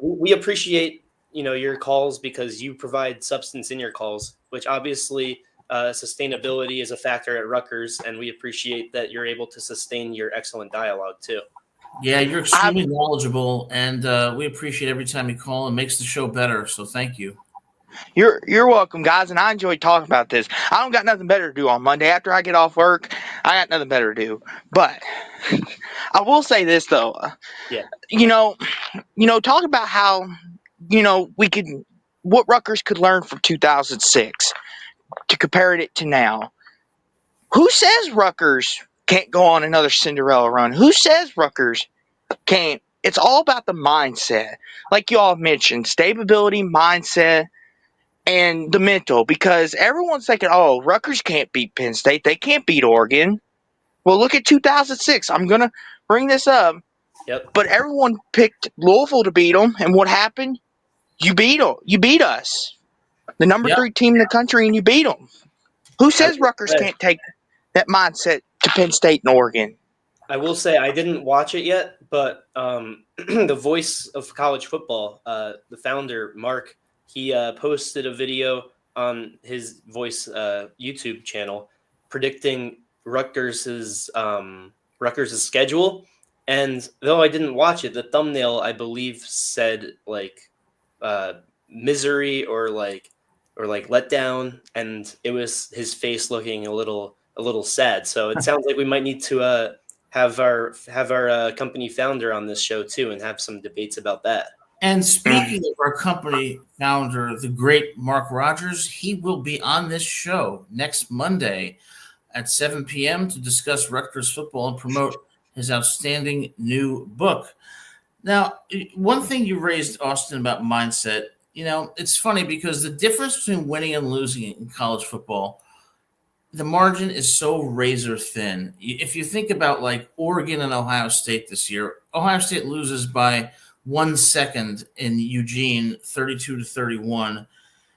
we appreciate your calls because you provide substance in your calls, which obviously sustainability is a factor at Rutgers, and we appreciate that you're able to sustain your excellent dialogue too. Yeah, you're extremely knowledgeable, and we appreciate every time you call and makes the show better. So thank you. You're welcome, guys, and I enjoy talking about this. I don't got nothing better to do on Monday after I get off work. I got nothing better to do. But I will say this though. Yeah. Talk about how we could what Rutgers could learn from 2006 to compare it to now. Who says Rutgers can't go on another Cinderella run? Who says Rutgers can't? It's all about the mindset, like you all mentioned, stability, mindset, and the mental. Because everyone's thinking, "Oh, Rutgers can't beat Penn State. They can't beat Oregon." Well, look at 2006. I'm gonna bring this up, Yep. but everyone picked Louisville to beat them, and what happened? You beat them. You beat us, the number Yep. 3 team in the country, and you beat them. Who says Rutgers say- can't take that mindset to Penn State and Oregon? I will say I didn't watch it yet, but the voice of college football, the founder, Mark, he posted a video on his voice YouTube channel predicting Rutgers's schedule. And though I didn't watch it, the thumbnail, I believe, said like misery or like let down, and it was his face looking a little sad. So it sounds like we might need to have our company founder on this show too, and have some debates about that. And speaking of our company founder, the great Mark Rogers, he will be on this show next Monday at 7 p.m. to discuss Rutgers football and promote his outstanding new book. Now, one thing you raised, Austin, about mindset, it's funny because the difference between winning and losing in college football, the margin is so razor thin. If you think about like Oregon and Ohio State this year, Ohio State loses by 1 second in Eugene, 32-31.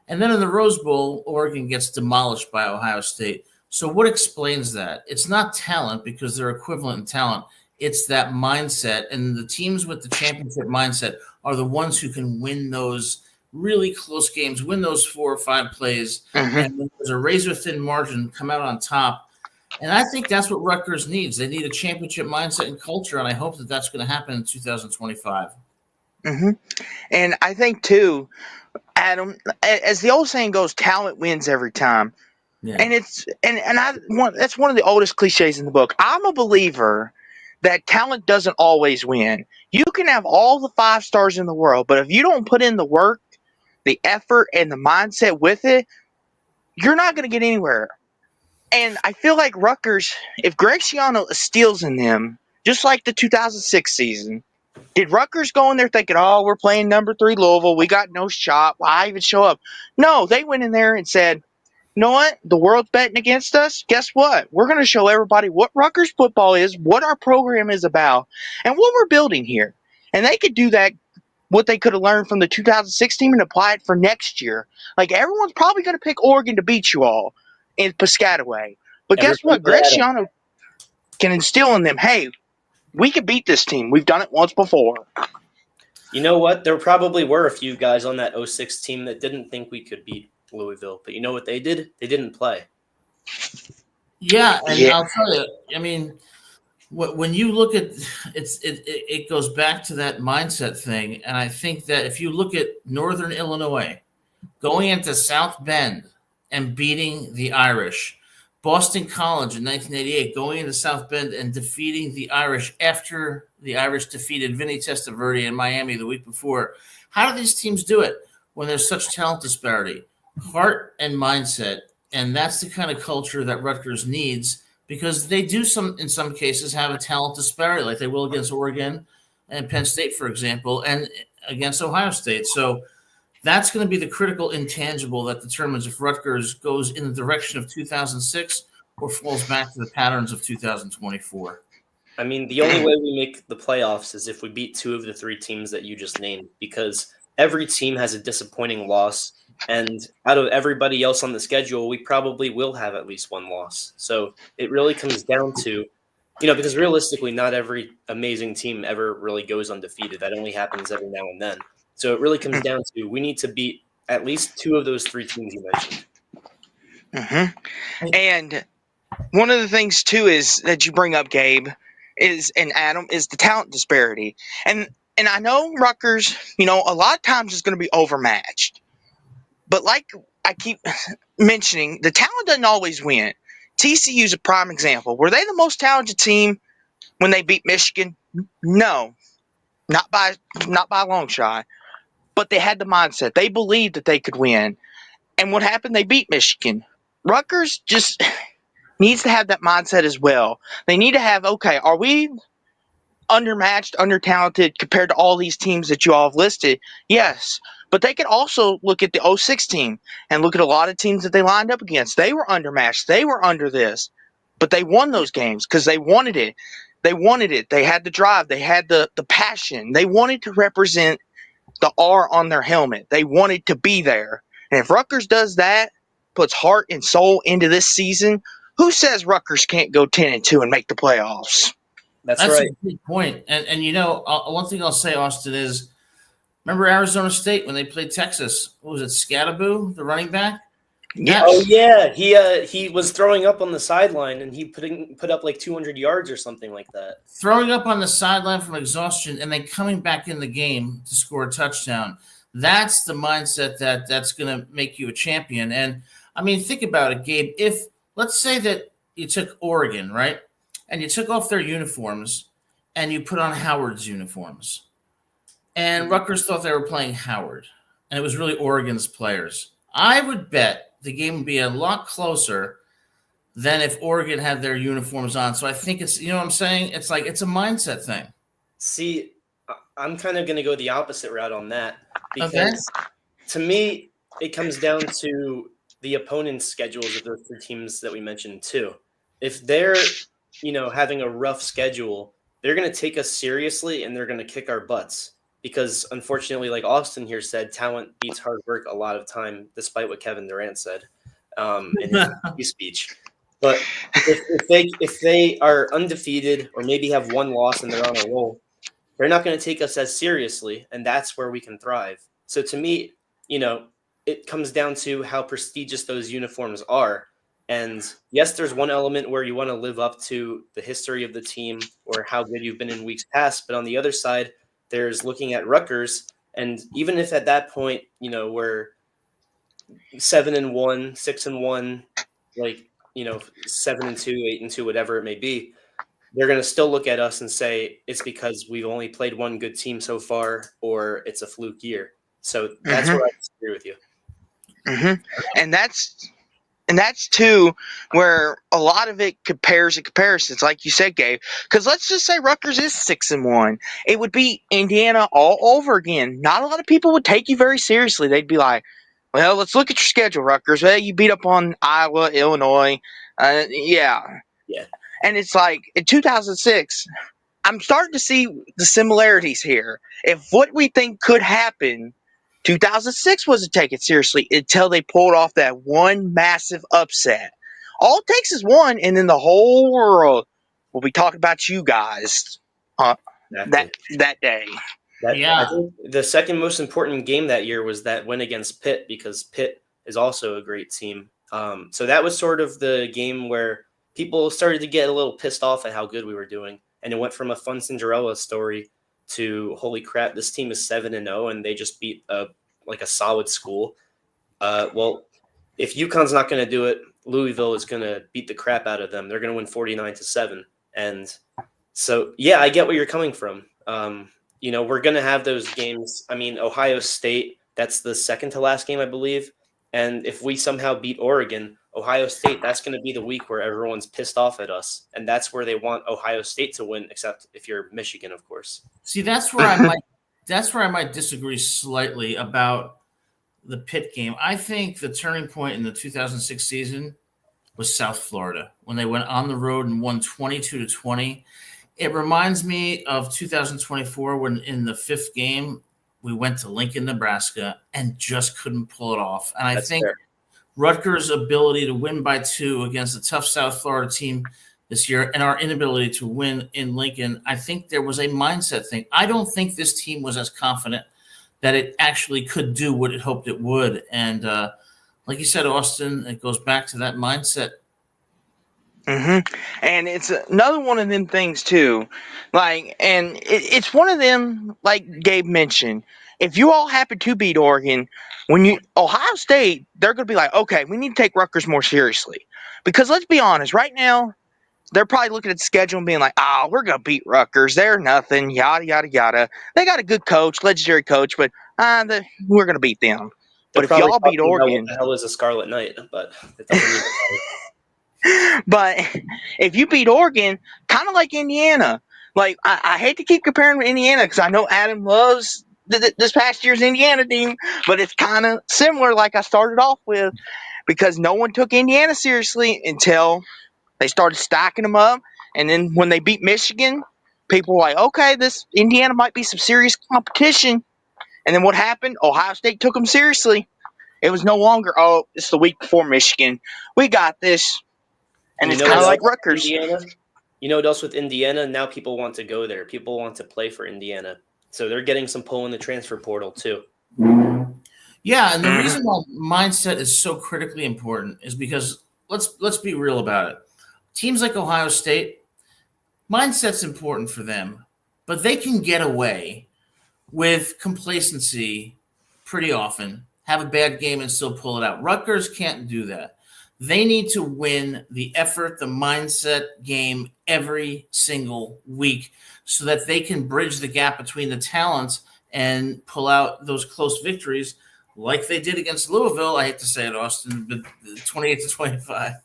And then in the Rose Bowl, Oregon gets demolished by Ohio State. So what explains that? It's not talent because they're equivalent in talent. It's that mindset. And the teams with the championship mindset are the ones who can win those really close games, win those 4 or 5 plays, and when there's a razor-thin margin, come out on top. And I think that's what Rutgers needs. They need a championship mindset and culture, and I hope that that's going to happen in 2025. And I think, too, Adam, as the old saying goes, talent wins every time. Yeah. And that's one of the oldest cliches in the book. I'm a believer that talent doesn't always win. You can have all the 5 stars in the world, but if you don't put in the work, the effort, and the mindset with it, you're not going to get anywhere. And I feel like Rutgers, if Greg Schiano steals in them, just like the 2006 season, did Rutgers go in there thinking, "Oh, we're playing number 3 Louisville, we got no shot, why even show up?" No, they went in there and said, "You know what? The world's betting against us. Guess what? We're going to show everybody what Rutgers football is, what our program is about, and what we're building here." And they could do that, what they could have learned from the 2006 team, and apply it for next year. Like, everyone's probably going to pick Oregon to beat you all in Piscataway. But guess what? Greg Schiano can instill in them, hey, we can beat this team. We've done it once before. You know what? There probably were a few guys on that 06 team that didn't think we could beat Louisville. But you know what they did? They didn't play. Yeah, and I'll tell you, I mean, when you look at it goes back to that mindset thing. And I think that if you look at Northern Illinois going into South Bend and beating the Irish, Boston College in 1988 going into South Bend and defeating the Irish after the Irish defeated Vinny Testaverde in Miami the week before. How do these teams do it when there's such talent disparity? Heart and mindset. And that's the kind of culture that Rutgers needs, because they do in some cases have a talent disparity, like they will against Oregon and Penn State, for example, and against Ohio State. So that's going to be the critical intangible that determines if Rutgers goes in the direction of 2006 or falls back to the patterns of 2024. I mean, the only way we make the playoffs is if we beat 2 of the 3 teams that you just named, because every team has a disappointing loss. And out of everybody else on the schedule, we probably will have at least 1 loss. So it really comes down to, because realistically, not every amazing team ever really goes undefeated. That only happens every now and then. So it really comes down to, we need to beat at least 2 of those 3 teams you mentioned. And one of the things, too, is that you bring up, Gabe, and Adam, is the talent disparity. And I know Rutgers, a lot of times is going to be overmatched. But like I keep mentioning, the talent doesn't always win. TCU's a prime example. Were they the most talented team when they beat Michigan? No, not by a long shot. But they had the mindset. They believed that they could win. And what happened? They beat Michigan. Rutgers just needs to have that mindset as well. They need to have, okay, are we undermatched, undertalented compared to all these teams that you all have listed? Yes. But they could also look at the '06 team and look at a lot of teams that they lined up against. They were undermatched. They were under this. But they won those games because they wanted it. They wanted it. They had the drive. They had the passion. They wanted to represent the R on their helmet. They wanted to be there. And if Rutgers does that, puts heart and soul into this season, who says Rutgers can't go 10-2 and make the playoffs? That's That's right. a good point. And one thing I'll say, Austin, is remember Arizona State when they played Texas? What was it, Scadaboo, the running back? Yes. Oh yeah, he was throwing up on the sideline and he put up like 200 yards or something like that. Throwing up on the sideline from exhaustion and then coming back in the game to score a touchdown. That's the mindset that's going to make you a champion. And I mean, think about it, Gabe. If let's say that you took Oregon, right, and you took off their uniforms and you put on Howard's uniforms, and Rutgers thought they were playing Howard, and it was really Oregon's players, I would bet the game would be a lot closer than if Oregon had their uniforms on. So I think it's, you know what I'm saying? It's like it's a mindset thing. See, I'm kind of going to go the opposite route on that because to me, it comes down to the opponent's schedules of those two teams that we mentioned too. If they're, having a rough schedule, they're going to take us seriously and they're going to kick our butts. Because unfortunately, like Austin here said, talent beats hard work a lot of time, despite what Kevin Durant said in his speech. But if they are undefeated or maybe have one loss and they're on a roll, they're not going to take us as seriously, and that's where we can thrive. So to me, it comes down to how prestigious those uniforms are. And yes, there's one element where you want to live up to the history of the team or how good you've been in weeks past. But on the other side, there's looking at Rutgers, and even if at that point, we're 7-1, 6-1, 7-2, 8-2, whatever it may be, they're going to still look at us and say it's because we've only played one good team so far, or it's a fluke year. So that's where I disagree with you. Mm-hmm. And that's too where a lot of it compares and comparisons, like you said, Gabe. Because let's just say Rutgers is 6-1, it would be Indiana all over again. Not a lot of people would take you very seriously. They'd be like, "Well, let's look at your schedule, Rutgers. Well, you beat up on Iowa, Illinois, yeah." And it's like in 2006, I'm starting to see the similarities here. If what we think could happen. 2006 wasn't taken seriously until they pulled off that one massive upset. All it takes is one, and then the whole world will be talking about you guys that day. I think the second most important game that year was that win against Pitt, because Pitt is also a great team. So that was sort of the game where people started to get a little pissed off at how good we were doing. And it went from a fun Cinderella story to holy crap, this team is 7-0 and they just beat a solid school. Well, if UConn's not going to do it, Louisville is going to beat the crap out of them. They're going to win 49-7. And so, yeah, I get where you're coming from. We're going to have those games. I mean, Ohio State, that's the second to last game, I believe. And if we somehow beat Oregon, Ohio State, that's going to be the week where everyone's pissed off at us. And that's where they want Ohio State to win, except if you're Michigan, of course. See, that's where I might disagree slightly about the Pitt game. I think the turning point in the 2006 season was South Florida when they went on the road and won 22-20. It reminds me of 2024 when in the fifth game we went to Lincoln, Nebraska, and just couldn't pull it off. And I think Rutgers' ability to win by 2 against a tough South Florida team this year and our inability to win in Lincoln, I think there was a mindset thing. I don't think this team was as confident that it actually could do what it hoped it would. And like you said, Austin, it goes back to that mindset. Mm-hmm. And it's another one of them things too. It's one of them, like Gabe mentioned. If you all happen to beat Oregon, Ohio State, they're going to be like, okay, we need to take Rutgers more seriously. Because let's be honest, right now, they're probably looking at the schedule and being like, oh, we're going to beat Rutgers. They're nothing, yada, yada, yada. They got a good coach, legendary coach, but we're going to beat them. They're But if probably y'all beat talking about what Oregon, the hell is a Scarlet Knight, but it doesn't even but if you beat Oregon, kind of like Indiana, like I hate to keep comparing with Indiana because I know Adam loves this past year's Indiana team, but it's kind of similar like I started off with because no one took Indiana seriously until they started stacking them up. And then when they beat Michigan, people were like, okay, this Indiana might be some serious competition. And then what happened? Ohio State took them seriously. It was no longer, oh, it's the week before Michigan. We got this. And You it's know kind what of like else with Rutgers. Indiana? You know what else with Indiana? Now people want to go there. People want to play for Indiana. So they're getting some pull in the transfer portal too. Yeah, and the Mhm. reason why mindset is so critically important is because let's be real about it. Teams like Ohio State, mindset's important for them, but they can get away with complacency pretty often, have a bad game and still pull it out. Rutgers can't do that. They need to win the effort, the mindset game every single week so that they can bridge the gap between the talents and pull out those close victories like they did against Louisville. I hate to say it, Austin, but 28-25.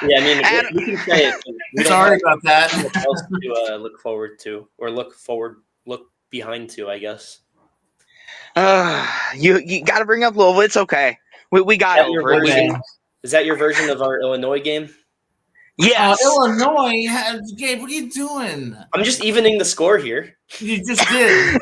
Yeah, I mean, Adam, we can say it. We don't Sorry have about that. much else to look forward to or look behind to, I guess. you got to bring up Louisville. It's okay. We Is got that your over it. version? Is that your version of our Illinois game? Yes. Illinois, Gabe, what are you doing? I'm just evening the score here. You just did.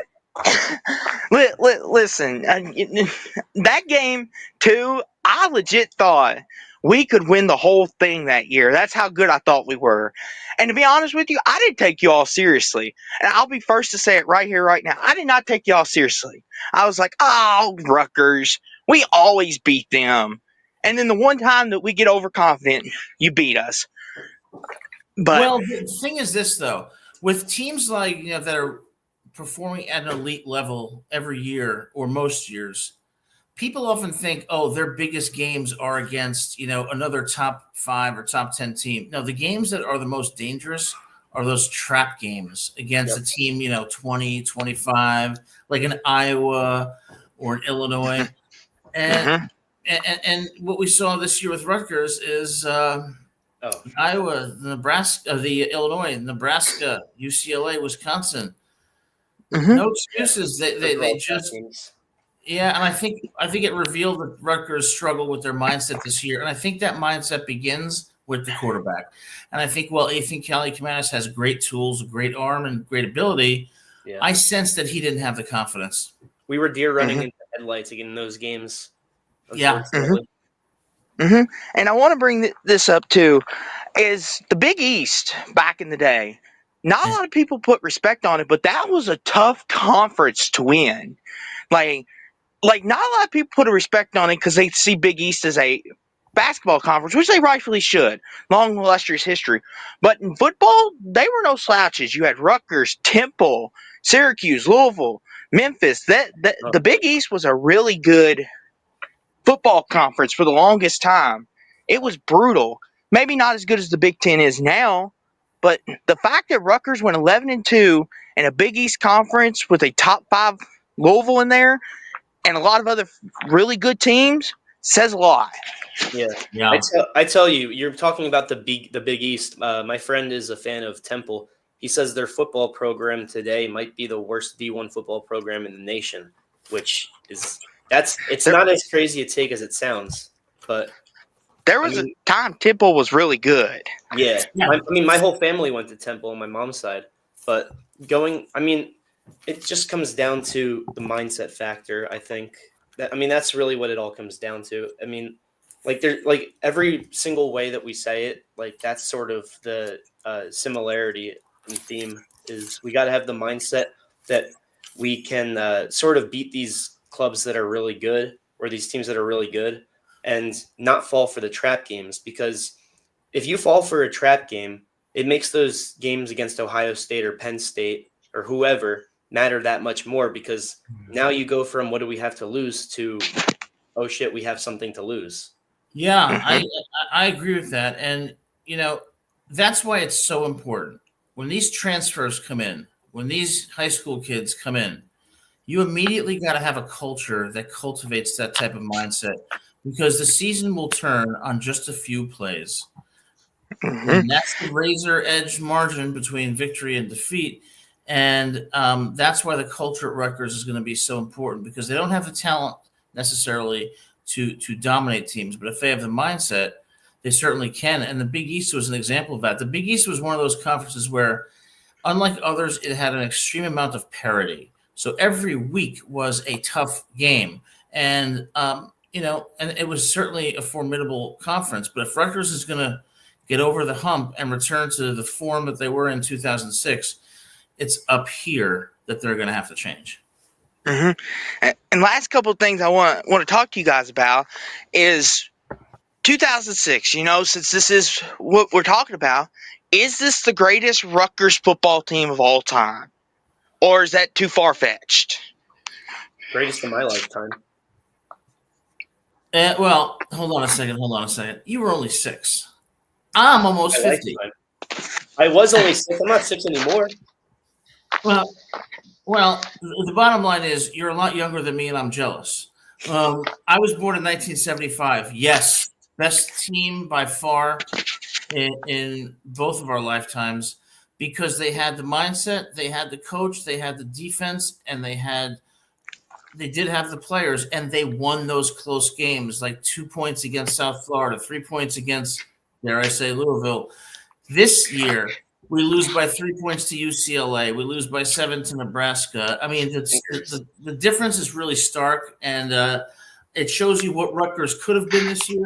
Listen, that game, too, I legit thought we could win the whole thing that year. That's how good I thought we were. And to be honest with you, I didn't take y'all seriously. And I'll be first to say it right here, right now. I did not take y'all seriously. I was like, oh, Rutgers, we always beat them. And then the one time that we get overconfident, you beat us. But Well, the thing is this though, with teams like that are performing at an elite level every year or most years, people often think, oh, their biggest games are against another top 5 or top 10 team. No, the games that are the most dangerous are those trap games against a team 20, 25, like an Iowa or an Illinois, and and what we saw this year with Rutgers is. Iowa, Nebraska, the Illinois, Nebraska, UCLA, Wisconsin. No excuses. They just and I think it revealed that Rutgers struggled with their mindset this year, and I think that mindset begins with the quarterback. And I think Callie Kamanis has great tools, a great arm, and great ability. Yeah. I sense that he didn't have the confidence. We were deer running into headlights in those games. Yeah. And I want to bring this up too, is the Big East back in the day. Not a lot of people put respect on it, but that was a tough conference to win. Like not a lot of people put a respect on it because they see Big East as a basketball conference, which they rightfully should. Long, illustrious history. But in football, they were no slouches. You had Rutgers, Temple, Syracuse, Louisville, Memphis. The Big East was a really good football conference for the longest time. It was brutal. Maybe not as good as the Big Ten is now, but the fact that Rutgers went 11-2 in a Big East conference with a top 5 Louisville in there and a lot of other really good teams says a lot. Yeah. Yeah. I tell you, you're talking about the Big East. My friend is a fan of Temple. He says their football program today might be the worst D1 football program in the nation, which is it's not as crazy a take as it sounds, but there was a time Temple was really good. Yeah. My whole family went to Temple on my mom's side, but it just comes down to the mindset factor. I think that's really what it all comes down to. Every single way that we say it, that's sort of the similarity and theme is we got to have the mindset that we can sort of beat these clubs that are really good or these teams that are really good and not fall for the trap games, because if you fall for a trap game, it makes those games against Ohio State or Penn State or whoever matter that much more, because now you go from what do we have to lose to, oh shit, we have something to lose. Yeah, Hmm. I agree with that, and that's why it's so important when these transfers come in, when these high school kids come in. You immediately got to have a culture that cultivates that type of mindset because the season will turn on just a few plays. Hmm. And that's the razor edge margin between victory and defeat. And that's why the culture at Rutgers is going to be so important because they don't have the talent necessarily to dominate teams. But if they have the mindset, they certainly can. And the Big East was an example of that. The Big East was one of those conferences where, unlike others, it had an extreme amount of parity. So every week was a tough game. And, and it was certainly a formidable conference. But if Rutgers is going to get over the hump and return to the form that they were in 2006, it's up here that they're going to have to change. Hmm. And last couple of things I want to talk to you guys about is 2006. Since this is what we're talking about, is this the greatest Rutgers football team of all time, or is that too far fetched? Greatest of my lifetime. Well, hold on a second. You were only 6. I'm almost My 50. lifetime. I was only 6. I'm not 6 anymore. Well, the bottom line is you're a lot younger than me, and I'm jealous. I was born in 1975. Yes, best team by far in both of our lifetimes because they had the mindset, they had the coach, they had the defense, and they did have the players, and they won those close games, like 2 points against South Florida, 3 points against, dare I say, Louisville. This year, we lose by 3 points to UCLA. We lose by 7 to Nebraska. I mean, the difference is really stark, and it shows you what Rutgers could have been this year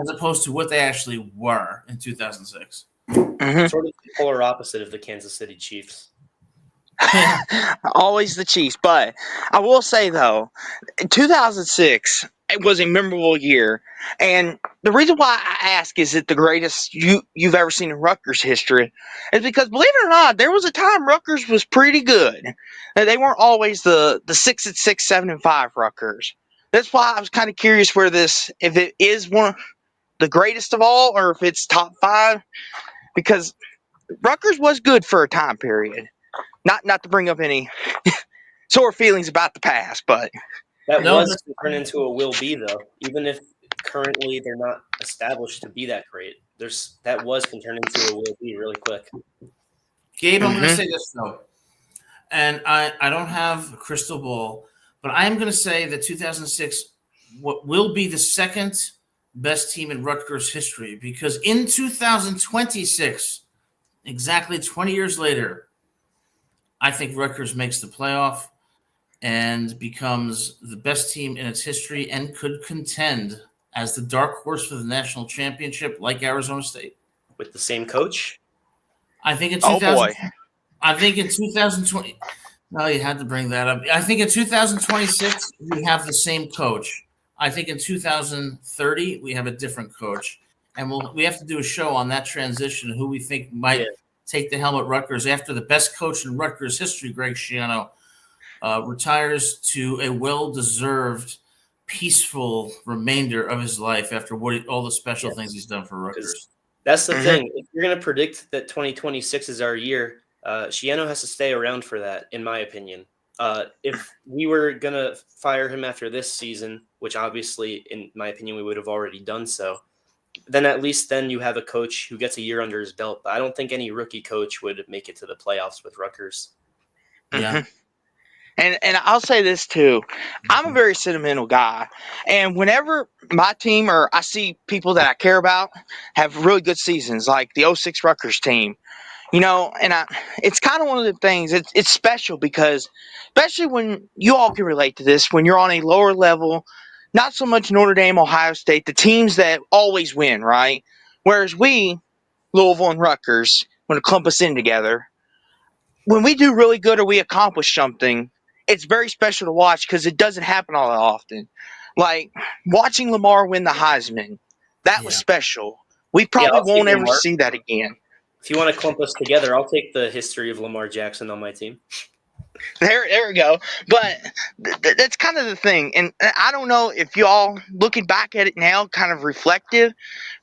as opposed to what they actually were in 2006. Hmm. Sort of the polar opposite of the Kansas City Chiefs. Always the Chiefs. But I will say, though, 2006 it was a memorable year. And the reason why I ask is it the greatest you've ever seen in Rutgers history is because, believe it or not, there was a time Rutgers was pretty good. And they weren't always the 6-6, 7-5 Rutgers. That's why I was kind of curious if it is one of the greatest of all or if it's top 5, because Rutgers was good for a time period. Not to bring up any sore feelings about the past, but That No, was but turned into a will be though. Even if currently they're not established to be that great, that was can turn into a will be really quick. Gabe, I'm going to hmm say this, though. And I don't have a crystal ball, but I am going to say that 2006 what will be the second best team in Rutgers history because in 2026, exactly 20 years later, I think Rutgers makes the playoff and becomes the best team in its history and could contend as the dark horse for the national championship like Arizona State. With the same coach? I think in oh 2000 boy, I think in 2020 no, you had to bring that up. I think in 2026 we have the same coach. I think in 2030 we have a different coach, and we have to do a show on that transition. Who we think Yeah. might take the helm at Rutgers after the best coach in Rutgers history, Greg Schiano, retires to a well-deserved, peaceful remainder of his life after all the special things he's done for Rutgers. That's the hmm thing. If you're going to predict that 2026 is our year, Schiano has to stay around for that, in my opinion. If we were going to fire him after this season, which obviously, in my opinion, we would have already done so, then at least then you have a coach who gets a year under his belt. But I don't think any rookie coach would make it to the playoffs with Rutgers. Yeah. hmm and I'll say this too. I'm a very sentimental guy, and whenever my team or I see people that I care about have really good seasons, like the '06 Rutgers team, it's kind of one of the things. It's special because, especially when you all can relate to this, when you're on a lower level, not so much Notre Dame, Ohio State, the teams that always win, right? Whereas we, Louisville and Rutgers, when to clump us in together, when we do really good or we accomplish something, it's very special to watch because it doesn't happen all that often. Like watching Lamar win the Heisman, that was Yeah. special. We Yeah, probably I'll take won't ever Lamar. see that again. If you want to clump us together, I'll take the history of Lamar Jackson on my team. There we go. But that's kind of the thing. And I don't know if y'all, looking back at it now, kind of reflective,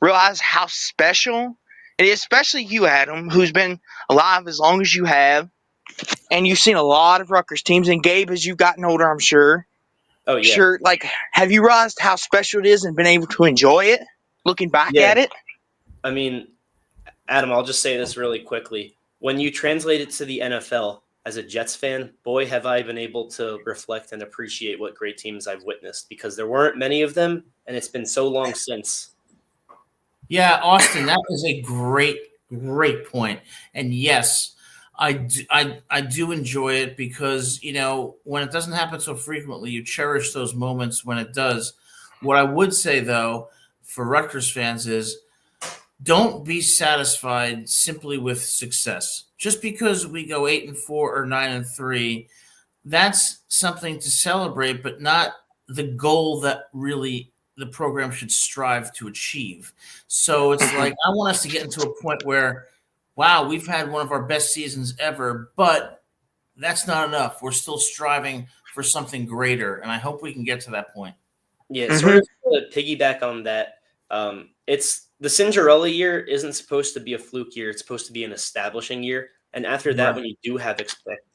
realize how special it is, especially you, Adam, who's been alive as long as you have. And you've seen a lot of Rutgers teams. And Gabe, as you've gotten older, I'm sure. Oh yeah, Sure. Like, have you realized how special it is and been able to enjoy it, looking back yeah. at it? I mean, Adam, I'll just say this really quickly. When you translate it to the NFL as a Jets fan, boy, have I been able to reflect and appreciate what great teams I've witnessed, because there weren't many of them, and it's been so long since. Yeah, Austin, that is a great point. And yes, I do enjoy it because, when it doesn't happen so frequently, you cherish those moments when it does. What I would say, though, for Rutgers fans is don't be satisfied simply with success. Just because we go 8-4 or 9-3, that's something to celebrate, but not the goal that really the program should strive to achieve. So it's like, I want us to get into a point where, wow, we've had one of our best seasons ever, but that's not enough. We're still striving for something greater, and I hope we can get to that point. Yeah, sort of to piggyback on that, it's the Cinderella year isn't supposed to be a fluke year. It's supposed to be an establishing year. And after that, Right. when you do have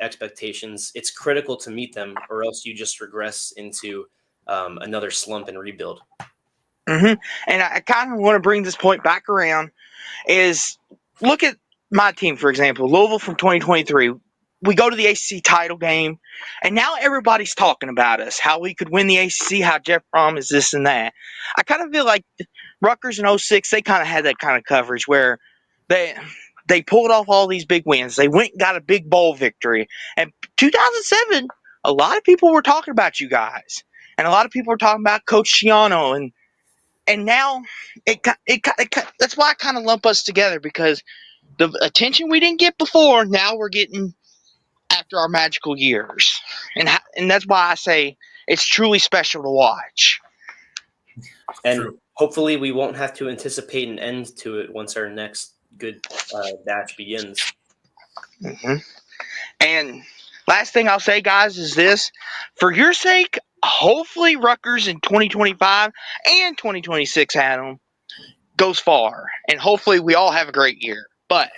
expectations, it's critical to meet them, or else you just regress into another slump and rebuild. And I kind of want to bring this point back around is look at my team, for example, Louisville from 2023. We go to the ACC title game, and now everybody's talking about us, how we could win the ACC, how Jeff Brom is this and that. I kind of feel like Rutgers in 06, they kind of had that kind of coverage where they pulled off all these big wins. They went and got a big bowl victory. And 2007, a lot of people were talking about you guys. And a lot of people were talking about Coach Schiano. And now that's why I kind of lump us together, because the attention we didn't get before, now we're getting after our magical years. And that's why I say it's truly special to watch. And True. hopefully we won't have to anticipate an end to it once our next good batch begins. And last thing I'll say, guys, is this. For your sake, hopefully Rutgers in 2025 and 2026, Adam, goes far. And hopefully we all have a great year. But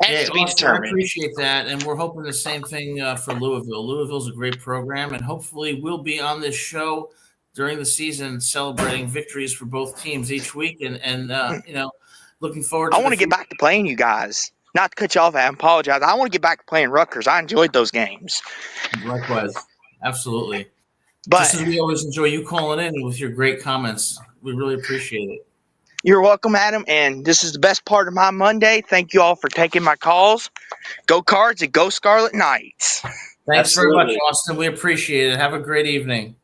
that's to be Austin, I determined. appreciate that, and we're hoping the same thing for Louisville. Louisville's a great program, and hopefully we'll be on this show during the season celebrating victories for both teams each week, and looking forward to I want to get back to playing you guys. Not to cut you off, I apologize. I want to get back to playing Rutgers. I enjoyed those games. Likewise. Absolutely. But just as we always enjoy you calling in with your great comments. We really appreciate it. You're welcome, Adam. And this is the best part of my Monday. Thank you all for taking my calls. Go Cards and go Scarlet Knights. Thanks Absolutely. very much, Austin. We appreciate it. Have a great evening.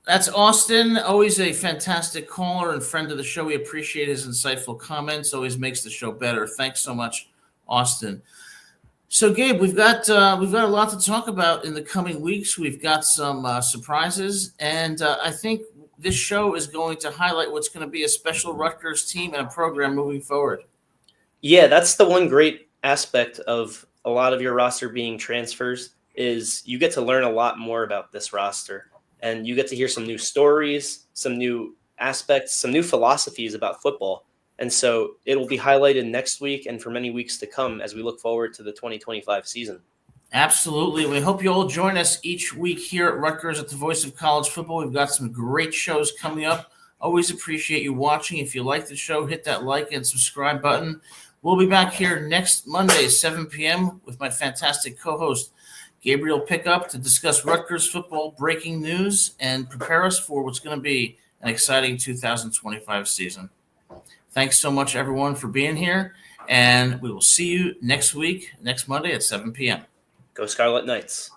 That's Austin, always a fantastic caller and friend of the show. We appreciate his insightful comments. Always makes the show better. Thanks so much, Austin. So, Gabe, we've got a lot to talk about in the coming weeks. We've got some surprises, and I think this show is going to highlight what's going to be a special Rutgers team and a program moving forward. Yeah, that's the one great aspect of a lot of your roster being transfers is you get to learn a lot more about this roster. And you get to hear some new stories, some new aspects, some new philosophies about football. And so it will be highlighted next week and for many weeks to come as we look forward to the 2025 season. Absolutely. We hope you all join us each week here at Rutgers at the Voice of College Football. We've got some great shows coming up. Always appreciate you watching. If you like the show, hit that like and subscribe button. We'll be back here next Monday, 7 p.m. with my fantastic co-host, Gabriel Pickup, to discuss Rutgers football breaking news and prepare us for what's going to be an exciting 2025 season. Thanks so much, everyone, for being here, and we will see you next week, next Monday at 7 p.m. Go Scarlet Knights.